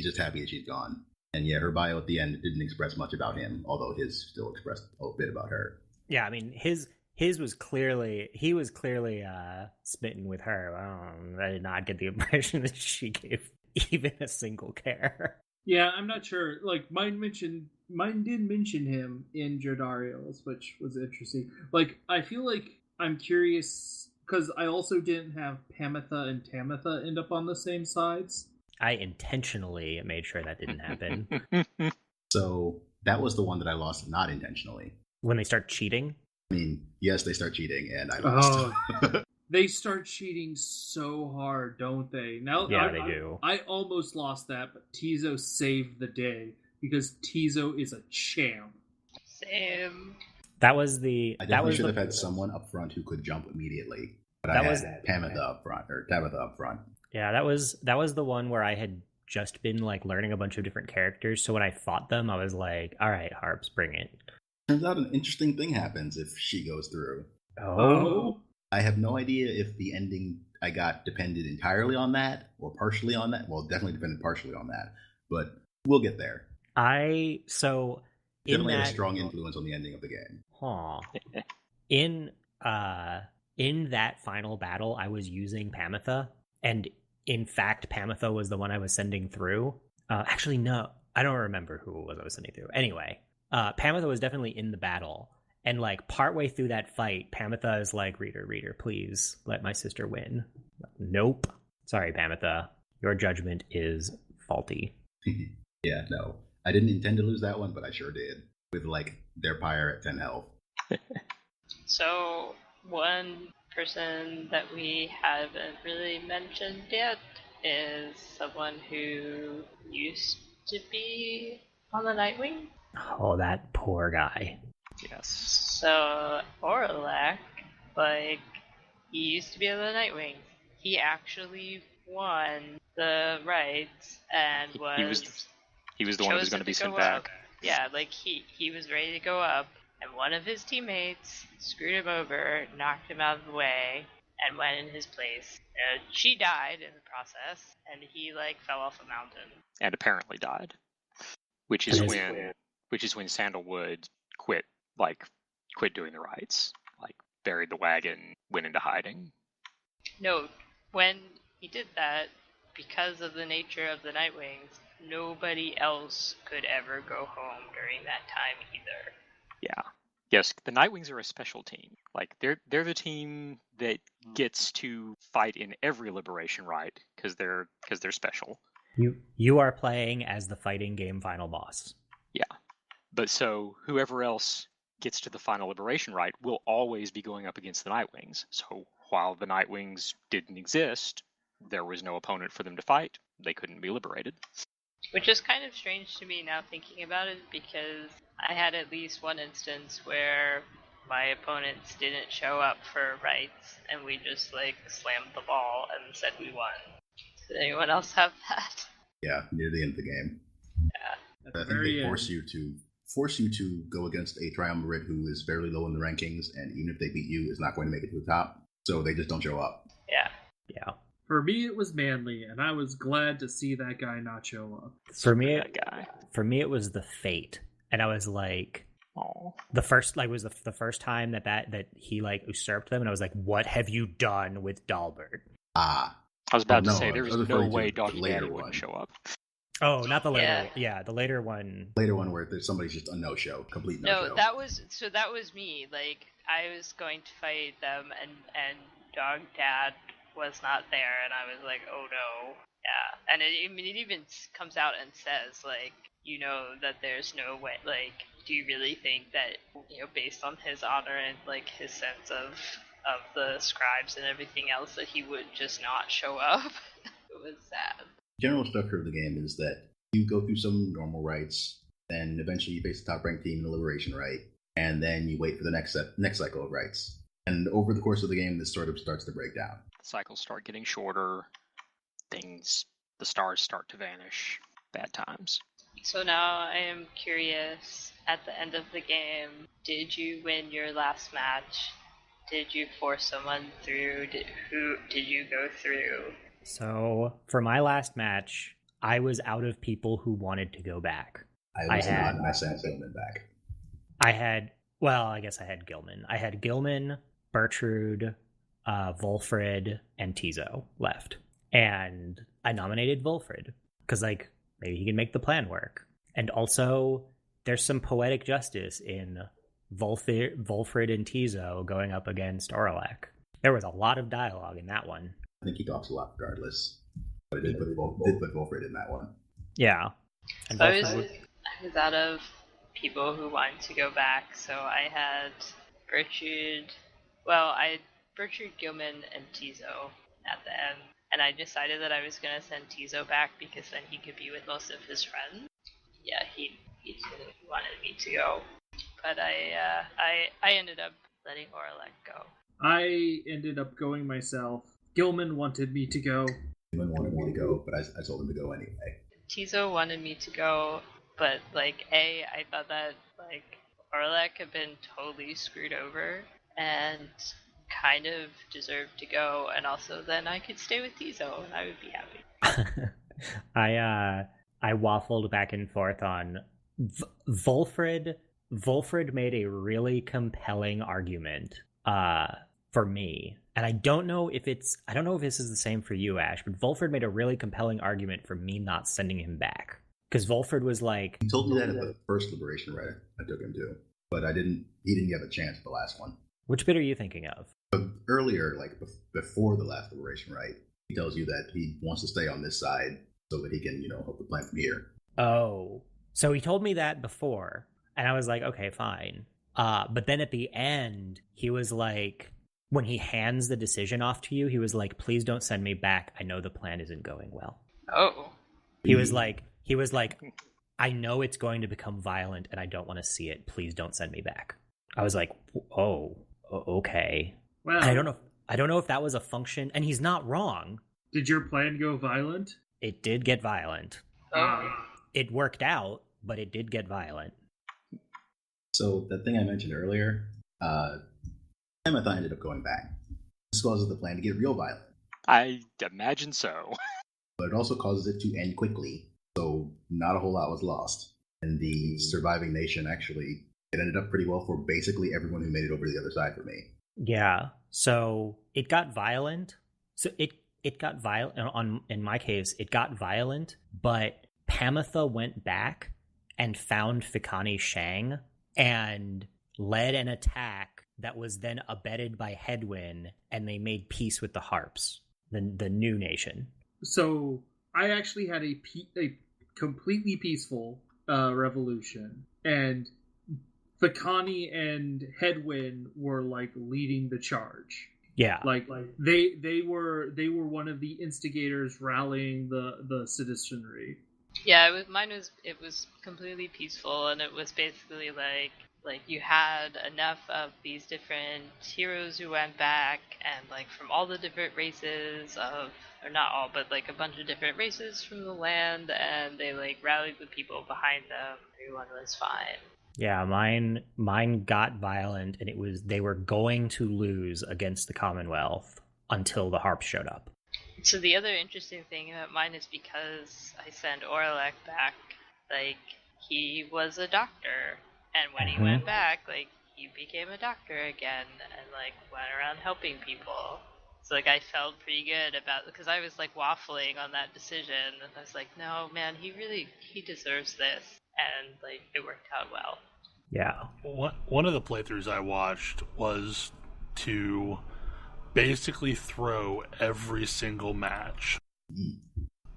just happy that she's gone. And yeah, her bio at the end didn't express much about him, although his still expressed a bit about her. Yeah, I mean his was clearly smitten with her. I did not get the impression that she gave even a single care. Yeah, I'm not sure. Like mine did mention him in Jadariel's, which was interesting. Like I feel like I'm curious because I also didn't have Pamitha and Tamitha end up on the same sides. I intentionally made sure that didn't happen. So that was the one that I lost not intentionally. When they start cheating? I mean, yes, they start cheating, and I lost. They start cheating so hard, don't they? Now, yeah, they do. I almost lost that, but Tizo saved the day because Tizo is a champ. Same. That was the. I definitely should have had someone up front who could jump immediately, but I had Pamitha up front or Tabitha up front. Yeah, that was the one where I had just been like learning a bunch of different characters. So when I fought them, I was like, "All right, Harps, bring it." Turns out an interesting thing happens if she goes through. Oh. I have no idea if the ending I got depended entirely on that or partially on that. Well, definitely depended partially on that, but we'll get there. Definitely had a strong influence on the ending of the game. Huh. In that final battle, I was using Pamitha, and in fact, Pamitha was the one I was sending through. Actually, no, I don't remember who it was I was sending through. Anyway, Pamitha was definitely in the battle. And like partway through that fight, Pamitha is like, reader, please let my sister win. Nope. Sorry, Pamitha. Your judgment is faulty. Yeah, no. I didn't intend to lose that one, but I sure did. With like their Pyre at 10 health. So one person that we haven't really mentioned yet is someone who used to be on the Nightwing. Oh, that poor guy. Yes. So Orlac, like, he used to be on the Nightwing. He actually won the rights and he was the one who was going to be sent back. Yeah, like he was ready to go up, and one of his teammates screwed him over, knocked him out of the way, and went in his place. She died in the process, and he like fell off a mountain. And apparently died. Which is when Sandalwood quit doing the rights. Like buried the wagon, went into hiding. No, when he did that, because of the nature of the Nightwings, nobody else could ever go home during that time either. Yeah. Yes, the Nightwings are a special team. Like they're the team that gets to fight in every liberation right because they're special. You are playing as the fighting game final boss. Yeah. But so whoever else gets to the final liberation right will always be going up against the Nightwings. So while the Nightwings didn't exist, there was no opponent for them to fight. They couldn't be liberated. Which is kind of strange to me now thinking about it, because I had at least one instance where my opponents didn't show up for rights, and we just like slammed the ball and said we won. Did anyone else have that? Yeah, near the end of the game. Yeah. I think they force you to go against a triumvirate who is fairly low in the rankings, and even if they beat you, is not going to make it to the top. So they just don't show up. Yeah. For me, it was Manly, and I was glad to see that guy not show up. For me, it was the Fate, and I was like, oh, the first time that he like usurped them, and I was like, what have you done with Dalbert? I was about to say there's no way Doggy Daddy wouldn't show up. Oh, not the later. Yeah, the later one. Later one where there's somebody's just a no-show, complete no-show. No, that was me. Like I was going to fight them, and Dog Dad was not there, and I was like, oh no. Yeah, and it even comes out and says, like, that there's no way, like, do you really think that, based on his honor and, like, his sense of the scribes and everything else, that he would just not show up? It was sad. General structure of the game is that you go through some normal rites, then eventually you face the top ranked team in the liberation rite, and then you wait for the next cycle of rites. And over the course of the game, this sort of starts to break down. Cycles start getting shorter. The stars start to vanish. Bad times. So now I am curious, at the end of the game, did you win your last match? Did you force someone through? Who did you go through? So for my last match, I was out of people who wanted to go back. I sent Gilman back. I guess I had Gilman. I had Gilman, Bertrude, Volfred, and Tizo left. And I nominated Volfred because, like, maybe he can make the plan work. And also, there's some poetic justice in Volfred and Tizo going up against Orlek. There was a lot of dialogue in that one. I think he talks a lot regardless. But I did put Volfred in that one. Yeah. And I was out of people who wanted to go back, so I had Bertrude, Gilman, and Tizo at the end. And I decided that I was going to send Tizo back because then he could be with most of his friends. Yeah, he wanted me to go. But I ended up letting Orlek go. I ended up going myself. Gilman wanted me to go. Gilman wanted me to go, but I told him to go anyway. Tizo wanted me to go, but, like, I thought that, like, Orlek had been totally screwed over and kind of deserved to go, and also then I could stay with Tizo and I would be happy. I waffled back and forth on Volfred. Volfred made a really compelling argument for me, and I don't know if this is the same for you, Ash, but Volfred made a really compelling argument for me not sending him back, because Volfred was like, he told me that at the first liberation rite I took him to, but he didn't get a chance at the last one. Which bit are you thinking of? But earlier, like before the last liberation rite, he tells you that he wants to stay on this side so that he can, help the plan from here. Oh, so he told me that before, and I was like, okay, fine. But then at the end, he was like, when he hands the decision off to you, he was like, please don't send me back. I know the plan isn't going well. Oh. He was like, I know it's going to become violent and I don't want to see it. Please don't send me back. I was like, oh, okay. Well, I don't know if that was a function, and he's not wrong. Did your plan go violent? It did get violent. It worked out, but it did get violent. So that thing I mentioned earlier, Amethyst ended up going back. This causes the plan to get real violent. I imagine so. But it also causes it to end quickly, so not a whole lot was lost. And the surviving nation it ended up pretty well for basically everyone who made it over to the other side for me. Yeah, so it got violent. So it got violent. In my case, it got violent, but Pamitha went back and found Fikani Shang and led an attack that was then abetted by Hedwyn, and they made peace with the Harps, the new nation. So I actually had a completely peaceful revolution, and Fikani and Hedwyn were like leading the charge. Yeah, like they were one of the instigators rallying the citizenry. Yeah, mine was completely peaceful, and it was basically like you had enough of these different heroes who went back, and like from all the different races or not all, but like a bunch of different races from the land, and they like rallied the people behind them. Everyone was fine. Yeah, mine got violent, and they were going to lose against the Commonwealth until the Harps showed up. So the other interesting thing about mine is because I sent Orlek back, like, he was a doctor, and when he went back, like, he became a doctor again, and like went around helping people. So like I felt pretty good about, because I was like waffling on that decision, and I was like, no man, he deserves this, and like it worked out well. Yeah. One of the playthroughs I watched was to basically throw every single match.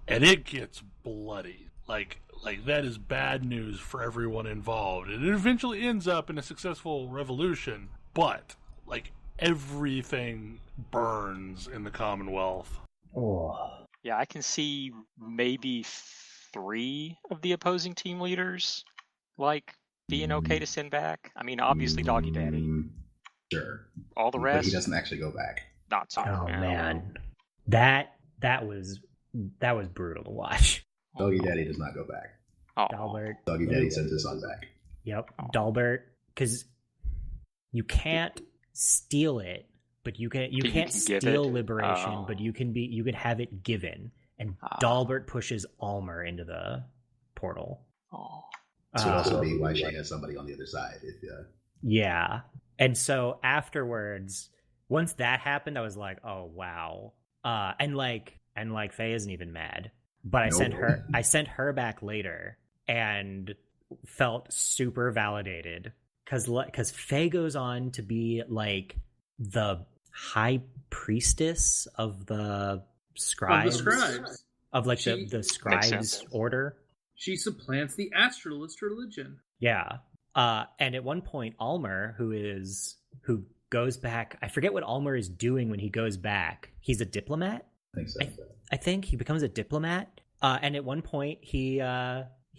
And it gets bloody. Like that is bad news for everyone involved. And it eventually ends up in a successful revolution, but like everything burns in the Commonwealth. Oh. Yeah, I can see maybe 3 of the opposing team leaders like being okay to send back. I mean, obviously Doggy Daddy. Sure. All the rest, But he doesn't actually go back. not so. Oh no. man, that was brutal to watch. Doggy Daddy does not go back. Oh. Dalbert. Doggy Daddy sends his son back. Yep, Dalbert, because you can't steal it, but you can't give steal it? liberation, but you can have it given. And Dalbert pushes Almer into the portal. Oh. This would also be why she has somebody on the other side. Yeah, and so afterwards, once that happened, I was like, oh wow, and Faye isn't even mad, but I sent her back later and felt super validated because Faye goes on to be like the high priestess of the scribes, of like the scribes order. She supplants the astralist religion. Yeah. And at one point, Almer, who goes back, I forget what Almer is doing when he goes back. He's a diplomat. I think so. I think he becomes a diplomat. And at one point, he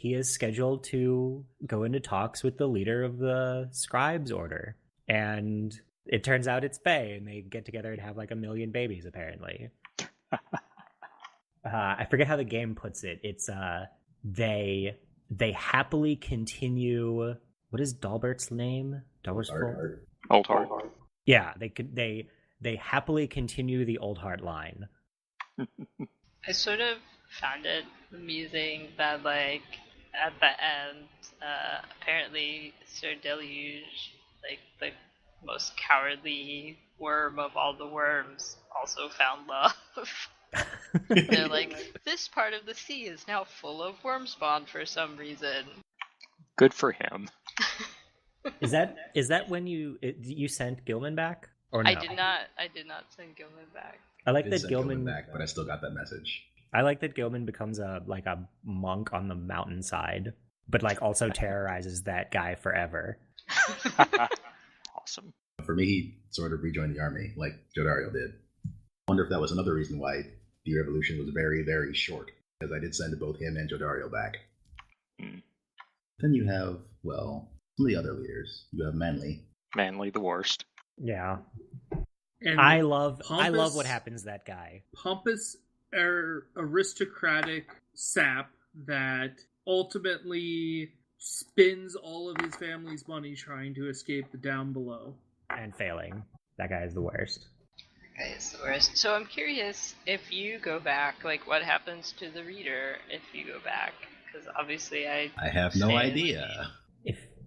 is scheduled to go into talks with the leader of the scribes order, and it turns out it's Faye, and they get together and have like 1 million babies. Apparently, I forget how the game puts it. It's they happily continue. What is Dalbert's name? Dalbert's Old Heart. Yeah, they happily continue the Old Heart line. I sort of found it amusing that, like, at the end, apparently Sir Deluge, like, the most cowardly worm of all the worms, also found love. They're like, this part of the sea is now full of worm spawn for some reason. Good for him. Is that when you sent Gilman back? Or no? I did not send Gilman back. I like that Gilman back, but I still got that message. I like that Gilman becomes a monk on the mountainside, but like also terrorizes that guy forever. Awesome. For me, he sort of rejoined the army, like Jodario did. I wonder if that was another reason why the revolution was very, very short, because I did send both him and Jodario back. Then you have, well, some of the other leaders. You have Manly. Manly, the worst. Yeah. And I love what happens to that guy. Pompous aristocratic sap that ultimately spends all of his family's money trying to escape the down below. And failing. That guy is the worst. That guy is the worst. So I'm curious, if you go back, like, what happens to the reader if you go back? Because obviously I have no idea.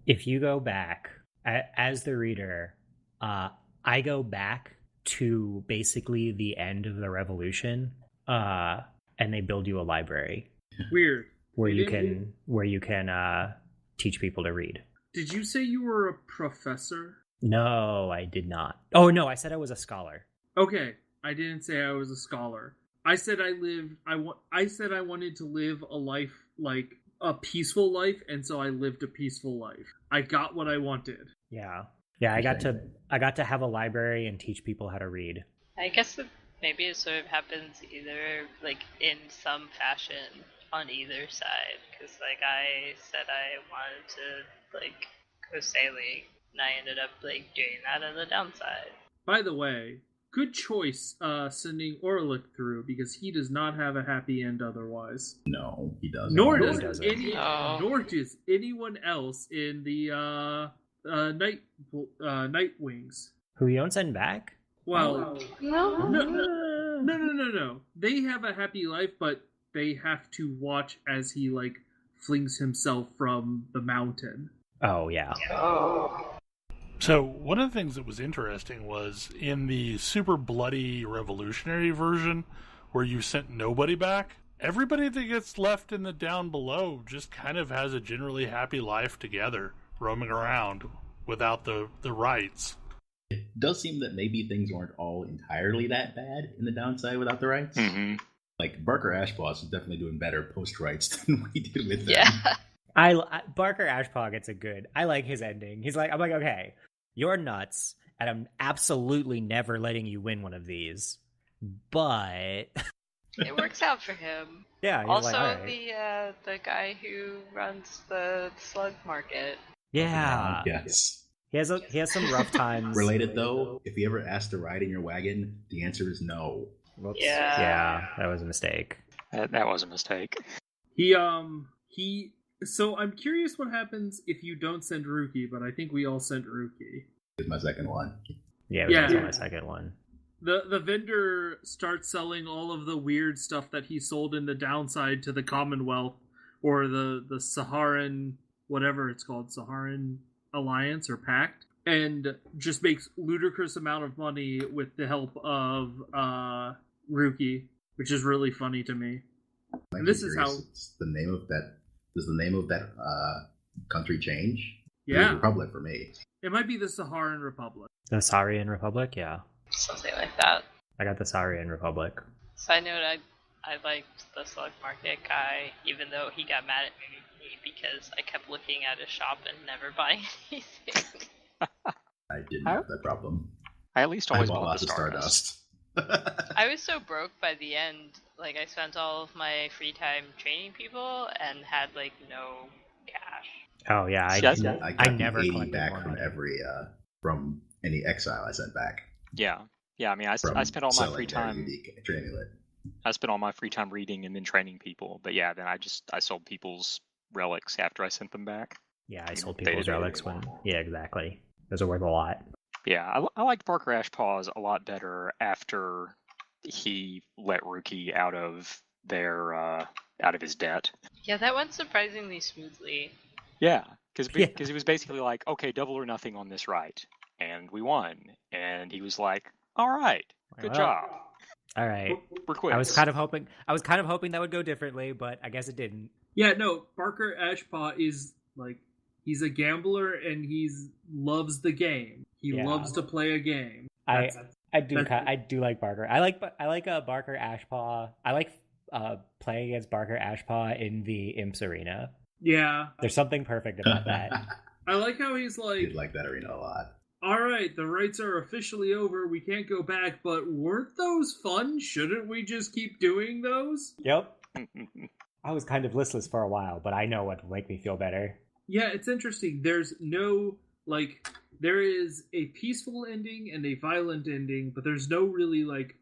If you go back, as the reader, I go back to basically the end of the revolution, and they build you a library. Weird. Where you can teach people to read. Did you say you were a professor? No, I did not. Oh no, I said I was a scholar. Okay, I didn't say I was a scholar. I said I wanted to live a life, like a peaceful life, and so I lived a peaceful life. I got what I wanted. Yeah. I got to have a library and teach people how to read. I guess maybe it sort of happens either like in some fashion on either side, because like I said I wanted to like go sailing, and I ended up like doing that on the downside. By the way, good choice sending Orlick through, because he does not have a happy end otherwise. No, he doesn't. Nor No, does he doesn't. nor does anyone else in the Nightwings. Who you don't send back? Well, No. no. They have a happy life, but they have to watch as he like flings himself from the mountain. Oh yeah. So one of the things that was interesting was in the super bloody revolutionary version where you sent nobody back, everybody that gets left in the down below just kind of has a generally happy life together, roaming around without the rights. It does seem that maybe things weren't all entirely that bad in the downside without the rights. Mm-hmm. Like, Barker Ashpaw is definitely doing better post-rights than we did with them. Yeah. Barker Ashpaw gets a good. I like his ending. I'm like, okay, you're nuts, and I'm absolutely never letting you win one of these. But It works out for him. yeah, he's Also, like, all right. the guy who runs the slug market. Yeah, Yes. he has some rough times. Related though, if you ever asked to ride in your wagon, the answer is no. Whoops. Yeah. Yeah, that was a mistake. That was a mistake. So I'm curious what happens if you don't send Rookie, but I think we all sent Rookie. Is my second one. Yeah, it was Yeah. also my second one. The vendor starts selling all of the weird stuff that he sold in the downside to the Commonwealth or the Saharan, whatever it's called, Saharan Alliance or Pact, and just makes ludicrous amount of money with the help of Rookie, which is really funny to me. And this is how It's the name of that. Does the name of that country change? Yeah. Republic for me. it might be the Saharan Republic. The Saurian Republic, yeah. Something like that. I got the Saurian Republic. Side note, I liked the slug market guy, even though he got mad at me because I kept looking at his shop and never buying anything. I didn't have that problem. I at least I always bought bought lots the of Stardust. Stardust. I was so broke by the end, like I spent all of my free time training people and had like no cash. Oh yeah, See, that's- I got I never 80 collected back more from money. every from any exile I sent back. Yeah. I mean, I spent all my selling free their time. unique amulet. I spent all my free time reading and then training people. But yeah, then I sold people's relics after I sent them back. Yeah, I sold They people's did. relics when. Yeah, exactly. Those are worth a lot. Yeah, I liked Barker Ashpaws a lot better after he let Rookie out of his debt. Yeah, that went surprisingly smoothly. Yeah, because Yeah. he was basically like, okay, double or nothing on this right, and we won, and he was like, all right, good Well, job, All right. we're quits. I was kind of hoping that would go differently, but I guess it didn't. Yeah, no, Barker Ashpaw is like, he's a gambler and loves the game. He Yeah. loves to play a game. I That's- I do like Barker. I like Barker Ashpaw. I like playing against Barker Ashpaw in the Imps arena. Yeah. There's something perfect about that. I like how he's I like, did like that arena a lot. all right, the rights are officially over. We can't go back, but weren't those fun? Shouldn't we just keep doing those? Yep. I was kind of listless for a while, but I know what will make me feel better. Yeah, it's interesting. There's no, like, there is a peaceful ending and a violent ending, but there's no really, like,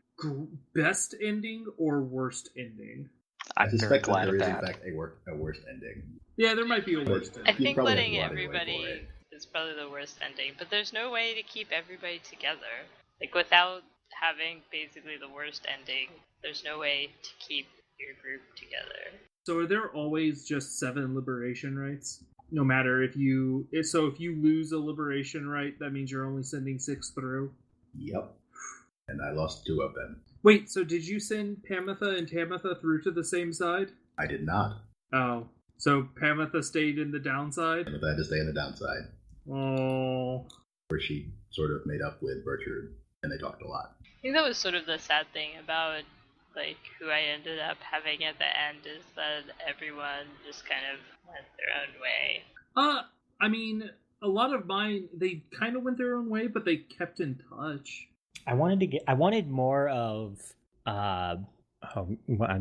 best ending or worst ending. I I'm very suspect that glad there of is, in that. fact, a worst ending. Yeah, there might be a But worst I ending. you think probably letting have to go out of your way everybody for it. is probably the worst ending, but there's no way to keep everybody together. Like, without having basically the worst ending, there's no way to keep your group together. So are there always just 7 liberation rights? No matter if you lose a liberation right, that means you're only sending 6 through? Yep. And I lost 2 of them. Wait, so did you send Pamitha and Tamitha through to the same side? I did not. Oh, so Pamitha stayed in the downside? But I had to stay on the downside, Oh. where she sort of made up with Burchard, and they talked a lot. I think that was sort of the sad thing about, like, who I ended up having at the end is that everyone just kind of went their own way. I mean, a lot of mine, they kind of went their own way, but they kept in touch. I wanted more of I'm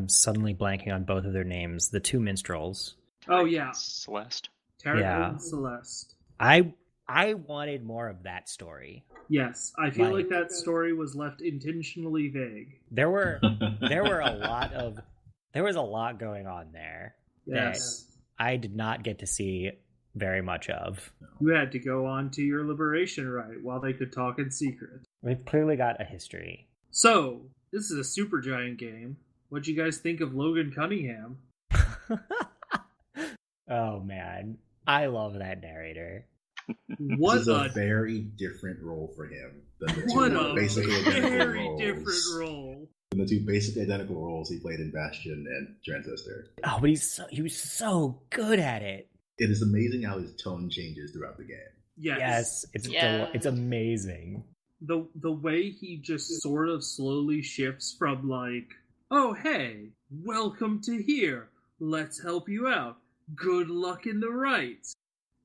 suddenly blanking on both of their names. The 2 minstrels. Oh, yeah. Celeste. Tarek Yeah. and Celeste. I wanted more of that story. Yes, I feel like Like- that story was left intentionally vague. There were there was a lot going on there Yes. I did not get to see very much of. You had to go on to your liberation right while they could talk in secret. We've clearly got a history. So, this is a Supergiant game. What'd you guys think of Logan Cunningham? Oh man, I love that narrator. What This is a a very different role for him than the what two a basically identical very roles. different role. Than the 2 basically identical roles he played in Bastion and Transistor. Oh, but he was so good at it. It is amazing how his tone changes throughout the game. Yes. Yes, Yeah. it's amazing. the way he just sort of slowly shifts from like, oh hey, welcome to here, let's help you out, good luck in the rights,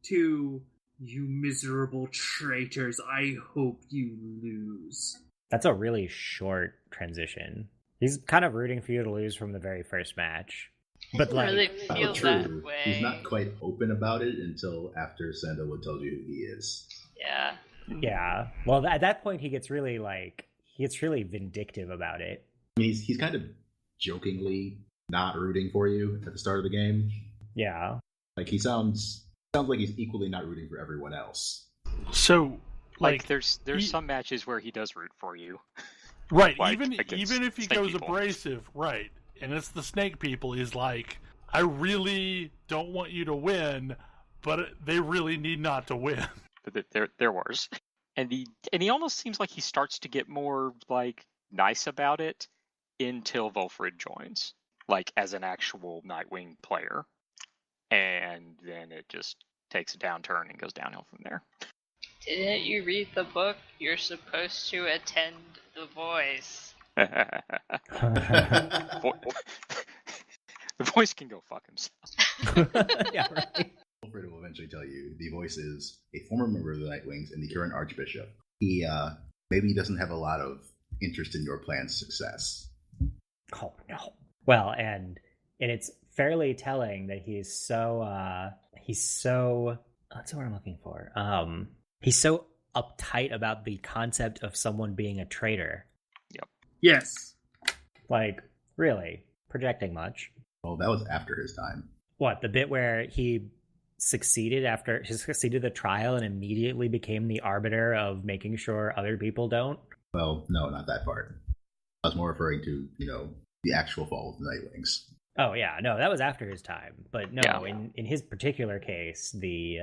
to you miserable traitors, I hope you lose. That's a really short transition. He's kind of rooting for you to lose from the very first match. But like, really feel that way. He's not quite open about it until after Sandowood tells you who he is. Yeah. Yeah. Well, at that point, he gets really vindictive about it. I mean, he's kind of jokingly not rooting for you at the start of the game. Yeah. Like he sounds like he's equally not rooting for everyone else. So, like there's some matches where he does root for you. Right. Like, even if he goes people. abrasive, right? And it's the snake people. He's like, I really don't want you to win, but they really need not to win. But they're worse. And he almost seems like he starts to get more like nice about it until Volfred joins, like as an actual Nightwing player, and then it just takes a downturn and goes downhill from there. Didn't you read the book? You're supposed to attend The Voice. The Voice can go fuck himself. Yeah, right. Wilfred will eventually tell you the Voice is a former member of the Nightwings and the current Archbishop. He maybe doesn't have a lot of interest in your plan's success. Oh no. Well, and it's fairly telling that he's so that's what I'm looking for. He's so uptight about the concept of someone being a traitor. Yep. Yes. Like, really? Projecting much? Well, that was after his time. What, the bit where he succeeded the trial and immediately became the arbiter of making sure other people don't? Well, no, not that part. I was more referring to, the actual fall of the Nightwings. Oh yeah, no, that was after his time. But no, Yeah. in his particular case, the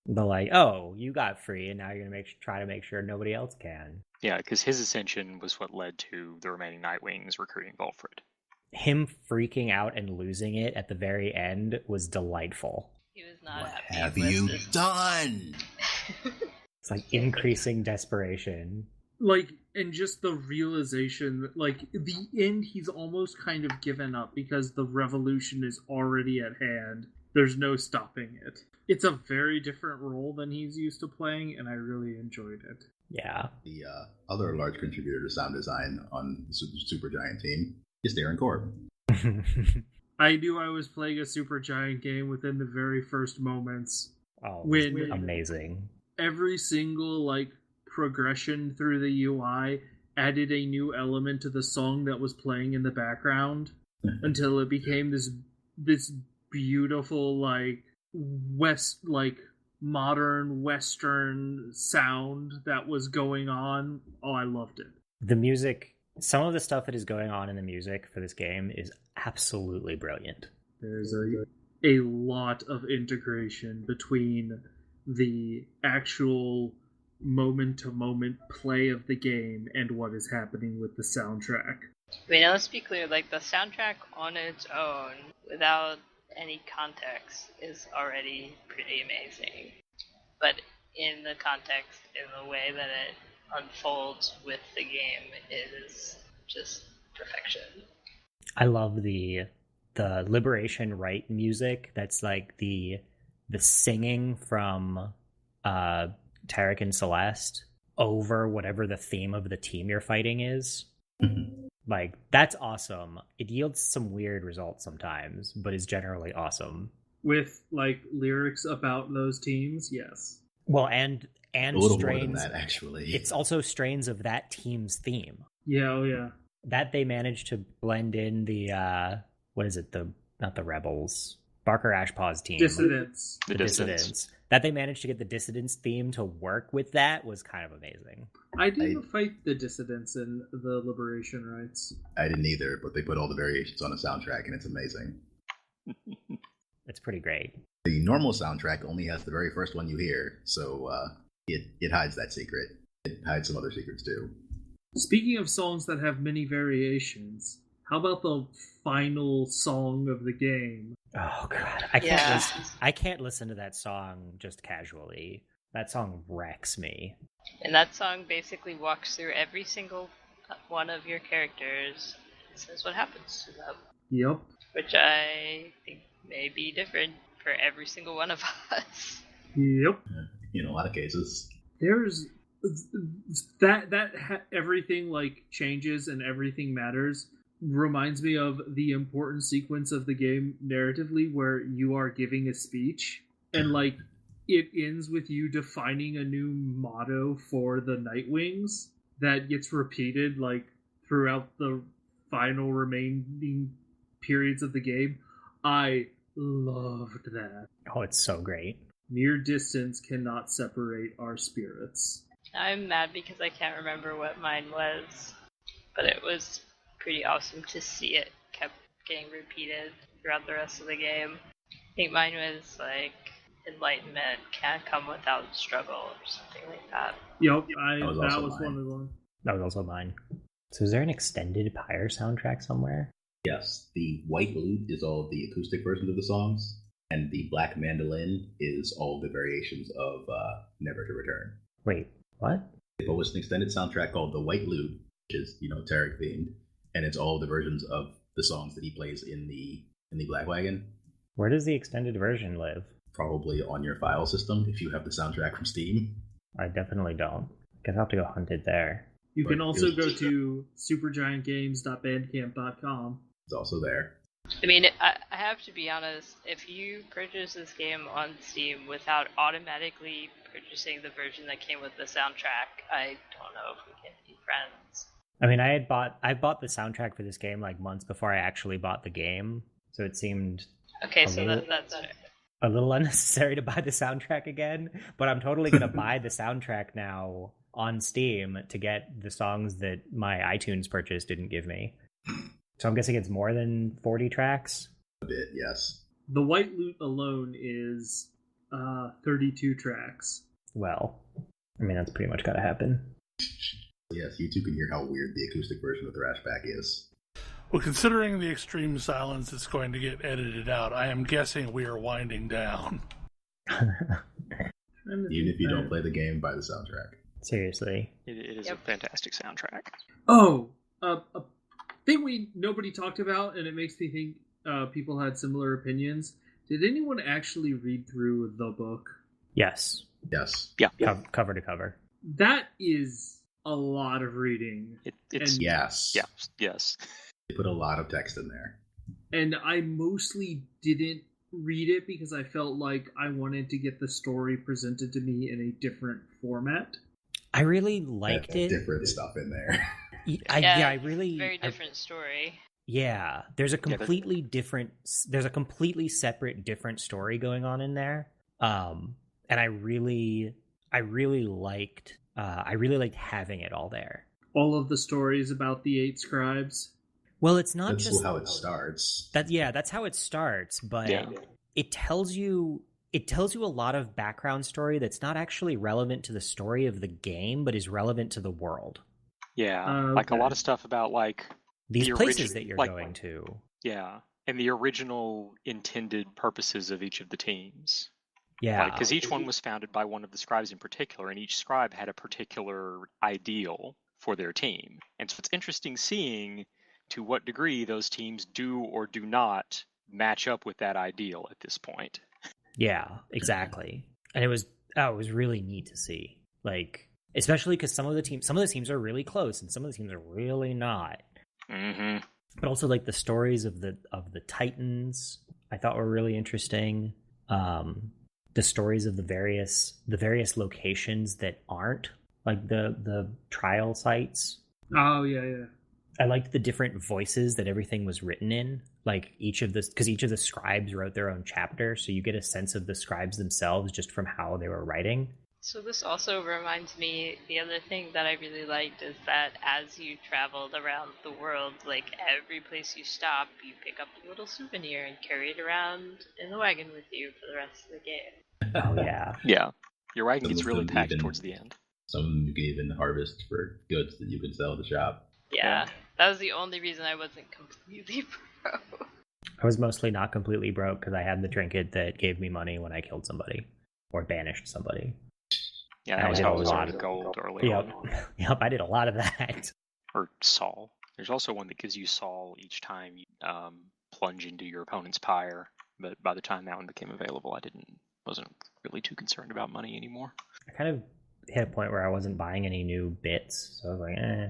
like, oh, you got free and now you're gonna try to make sure nobody else can. Yeah, because his ascension was what led to the remaining Nightwings recruiting Volfred. Him freaking out and losing it at the very end was delightful. He was not What happy have with you this. done? It's like increasing desperation. Like, and just the realization that, like, the end, he's almost kind of given up because the revolution is already at hand. There's no stopping it. It's a very different role than he's used to playing, and I really enjoyed it. Yeah. The other large contributor to sound design on the Supergiant team is Darren Korb. I knew I was playing a Supergiant game within the very first moments. Oh, When- amazing. Every single, like, progression through the UI added a new element to the song that was playing in the background until it became this beautiful, like, modern Western sound that was going on. Oh, I loved it. The music, some of the stuff that is going on in the music for this game is absolutely brilliant. There's a lot of integration between the actual moment-to-moment play of the game and what is happening with the soundtrack. I mean, let's be clear, like, the soundtrack on its own, without any context, is already pretty amazing. But in the context, in the way that it unfolds with the game, is just perfection. I love the Liberation Right music. That's like the singing from Tarek and Celeste over whatever the theme of the team you're fighting is. Like, that's awesome. It yields some weird results sometimes, but is generally awesome. With, like, lyrics about those teams, yes. Well, and A little strains. more than that, actually. It's also strains of that team's theme. Yeah, oh yeah. That they managed to blend in the not the Rebels, Barker Ashpaw's team. Dissidents. The Dissidents. That they managed to get the Dissidents theme to work with that was kind of amazing. I didn't fight the Dissidents in the Liberation Rights. I didn't either, but they put all the variations on a soundtrack, and it's amazing. It's pretty great. The normal soundtrack only has the very first one you hear, so it hides that secret. It hides some other secrets, too. Speaking of songs that have many variations, how about the final song of the game? Oh god, I can't listen to that song just casually. That song wrecks me. And that song basically walks through every single one of your characters and says what happens to them. Yep. Which I think may be different for every single one of us. Yep. In a lot of cases. There's everything like changes and everything matters reminds me of the important sequence of the game narratively where you are giving a speech and like it ends with you defining a new motto for the Nightwings that gets repeated like throughout the final remaining periods of the game. I loved that. Oh, it's so great. Mere distance cannot separate our spirits. I'm mad because I can't remember what mine was, but it was pretty awesome to see it kept getting repeated throughout the rest of the game. I think mine was like, enlightenment can't come without struggle or something like that. Yep, that was one of the ones. That was also mine. So is there an extended Pyre soundtrack somewhere? Yes, the white lute is all the acoustic versions of the songs, and the black mandolin is all the variations of Never to Return. Wait, what? It was an extended soundtrack called The White Lute, which is, Tarek themed, and it's all the versions of the songs that he plays in the Black Wagon. Where does the extended version live? Probably on your file system if you have the soundtrack from Steam. I definitely don't. Guess I'll have to go hunt it there. You can also go to supergiantgames.bandcamp.com. It's also there. I mean, I have to be honest, if you purchase this game on Steam without automatically purchasing the version that came with the soundtrack, I don't know if we can be friends. I mean, I bought the soundtrack for this game like months before I actually bought the game, so it seemed that's fair. A little unnecessary to buy the soundtrack again, but I'm totally going to buy the soundtrack now on Steam to get the songs that my iTunes purchase didn't give me. So I'm guessing it's more than 40 tracks? A bit, yes. The White Lute alone is 32 tracks. Well, I mean, that's pretty much got to happen. Yes, you two can hear how weird the acoustic version of Thrashback is. Well, considering the extreme silence that's going to get edited out, I am guessing we are winding down. Even if you don't play the game, buy the soundtrack. Seriously. It is a fantastic soundtrack. Oh, a thing nobody talked about, and it makes me think people had similar opinions. Did anyone actually read through the book? Yes. Yes. Yeah. Cover to cover. That is a lot of reading. Yes. Yeah. Yes. They put a lot of text in there. And I mostly didn't read it because I felt like I wanted to get the story presented to me in a different format. I really liked it. Different stuff in there. I really very different story. Yeah, there's a completely separate different story going on in there. And I really liked having it all there. All of the stories about the 8 scribes. Well, it's not that's just how it starts. That's how it starts, but it tells you a lot of background story that's not actually relevant to the story of the game, but is relevant to the world. Yeah, like a lot of stuff about like these places that you're going to. Yeah, and the original intended purposes of each of the teams. Yeah, because each one was founded by one of the scribes in particular, and each scribe had a particular ideal for their team. And so it's interesting seeing to what degree those teams do or do not match up with that ideal at this point. Yeah, exactly. And it was really neat to see. Like, especially because some of the teams are really close and some of the teams are really not. Mm-hmm. But also like the stories of the Titans I thought were really interesting. The stories of the various locations that aren't like the trial sites. Oh yeah. I liked the different voices that everything was written in. Like because each of the scribes wrote their own chapter, so you get a sense of the scribes themselves just from how they were writing. So this also reminds me, the other thing that I really liked is that as you traveled around the world, like every place you stop, you pick up a little souvenir and carry it around in the wagon with you for the rest of the game. Oh yeah. Yeah. Your wagon gets really packed towards the end. Some of them you can even harvest for goods that you can sell at the shop. Yeah. That was the only reason I wasn't completely broke. I was mostly not completely broke because I had the trinket that gave me money when I killed somebody or banished somebody. Yeah, I that was did how a I was lot on of gold early Yep. on. Yep, I did a lot of that. Or Sol. There's also one that gives you Sol each time you plunge into your opponent's Pyre. But by the time that one became available, I wasn't really too concerned about money anymore. I kind of hit a point where I wasn't buying any new bits, so I was like, eh.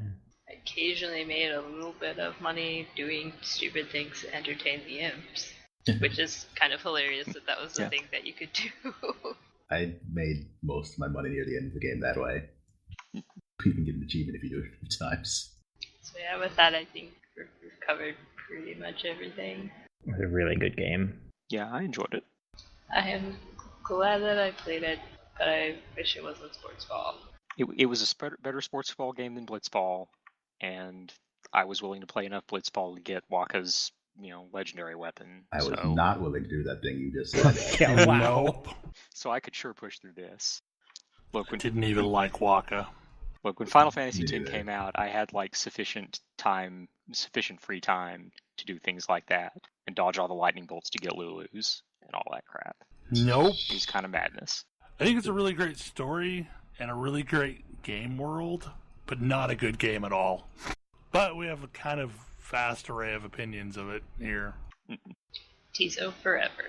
I occasionally made a little bit of money doing stupid things to entertain the imps, which is kind of hilarious that was the thing that you could do. I made most of my money near the end of the game that way. You can get an achievement if you do it a few times. So yeah, with that, I think we've covered pretty much everything. It was a really good game. Yeah, I enjoyed it. I am glad that I played it, but I wish it wasn't Sports Ball. It was a better Sports Ball game than Blitzball, and I was willing to play enough Blitzball to get Waka's, legendary weapon. I was not willing to do that thing you just said. Yeah, wow. Nope. So I could sure push through this. Look, Didn't even like Waka. Look, when Final Fantasy X came out, I had sufficient free time to do things like that and dodge all the lightning bolts to get Lulus and all that crap. Nope. It was kind of madness. I think it's a really great story and a really great game world, but not a good game at all. But we have a kind of vast array of opinions of it here. Tizo forever.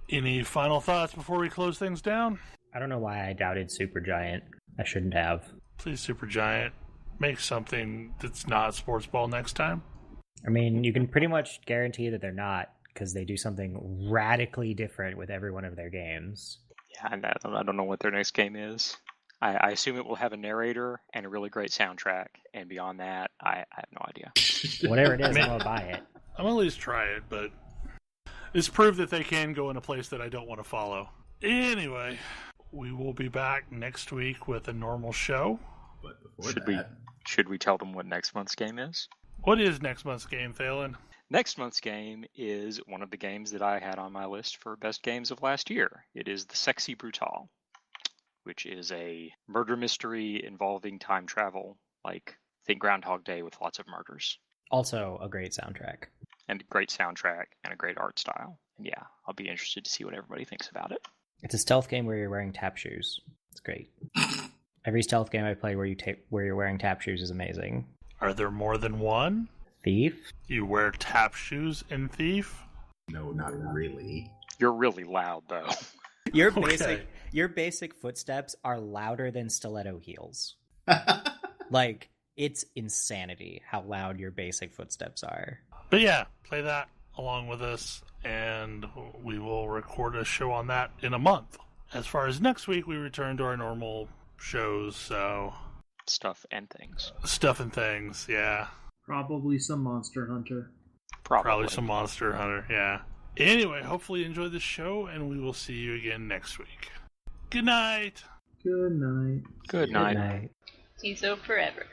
Any final thoughts before we close things down? I don't know why I doubted Supergiant. I shouldn't have. Please, Supergiant, make something that's not Sports Ball next time. I mean, you can pretty much guarantee that they're not, because they do something radically different with every one of their games. Yeah, and I don't know what their next game is. I assume it will have a narrator and a really great soundtrack, and beyond that, I have no idea. Whatever it is, I'm going to buy it. I'm going to at least try it, but it's proved that they can go in a place that I don't want to follow. Anyway, we will be back next week with a normal show. But before Should we tell them what next month's game is? What is next month's game, Thalen? Next month's game is one of the games that I had on my list for best games of last year. It is The Sexy Brutal, which is a murder mystery involving time travel, think Groundhog Day with lots of murders. Also, a great soundtrack. And a great soundtrack and a great art style. And yeah, I'll be interested to see what everybody thinks about it. It's a stealth game where you're wearing tap shoes. It's great. Every stealth game I play where you're wearing tap shoes is amazing. Are there more than one? Thief? You wear tap shoes in Thief? No, not really. You're really loud, though. Your basic footsteps are louder than stiletto heels. It's insanity how loud your basic footsteps are. But yeah, play that along with us, and we will record a show on that in a month. As far as next week, we return to our normal shows, so... Stuff and things, yeah. Probably some Monster Hunter. Probably some Monster Hunter, yeah. Anyway, hopefully you enjoyed the show, and we will see you again next week. Good night! Good night. Good night. Tizo forever.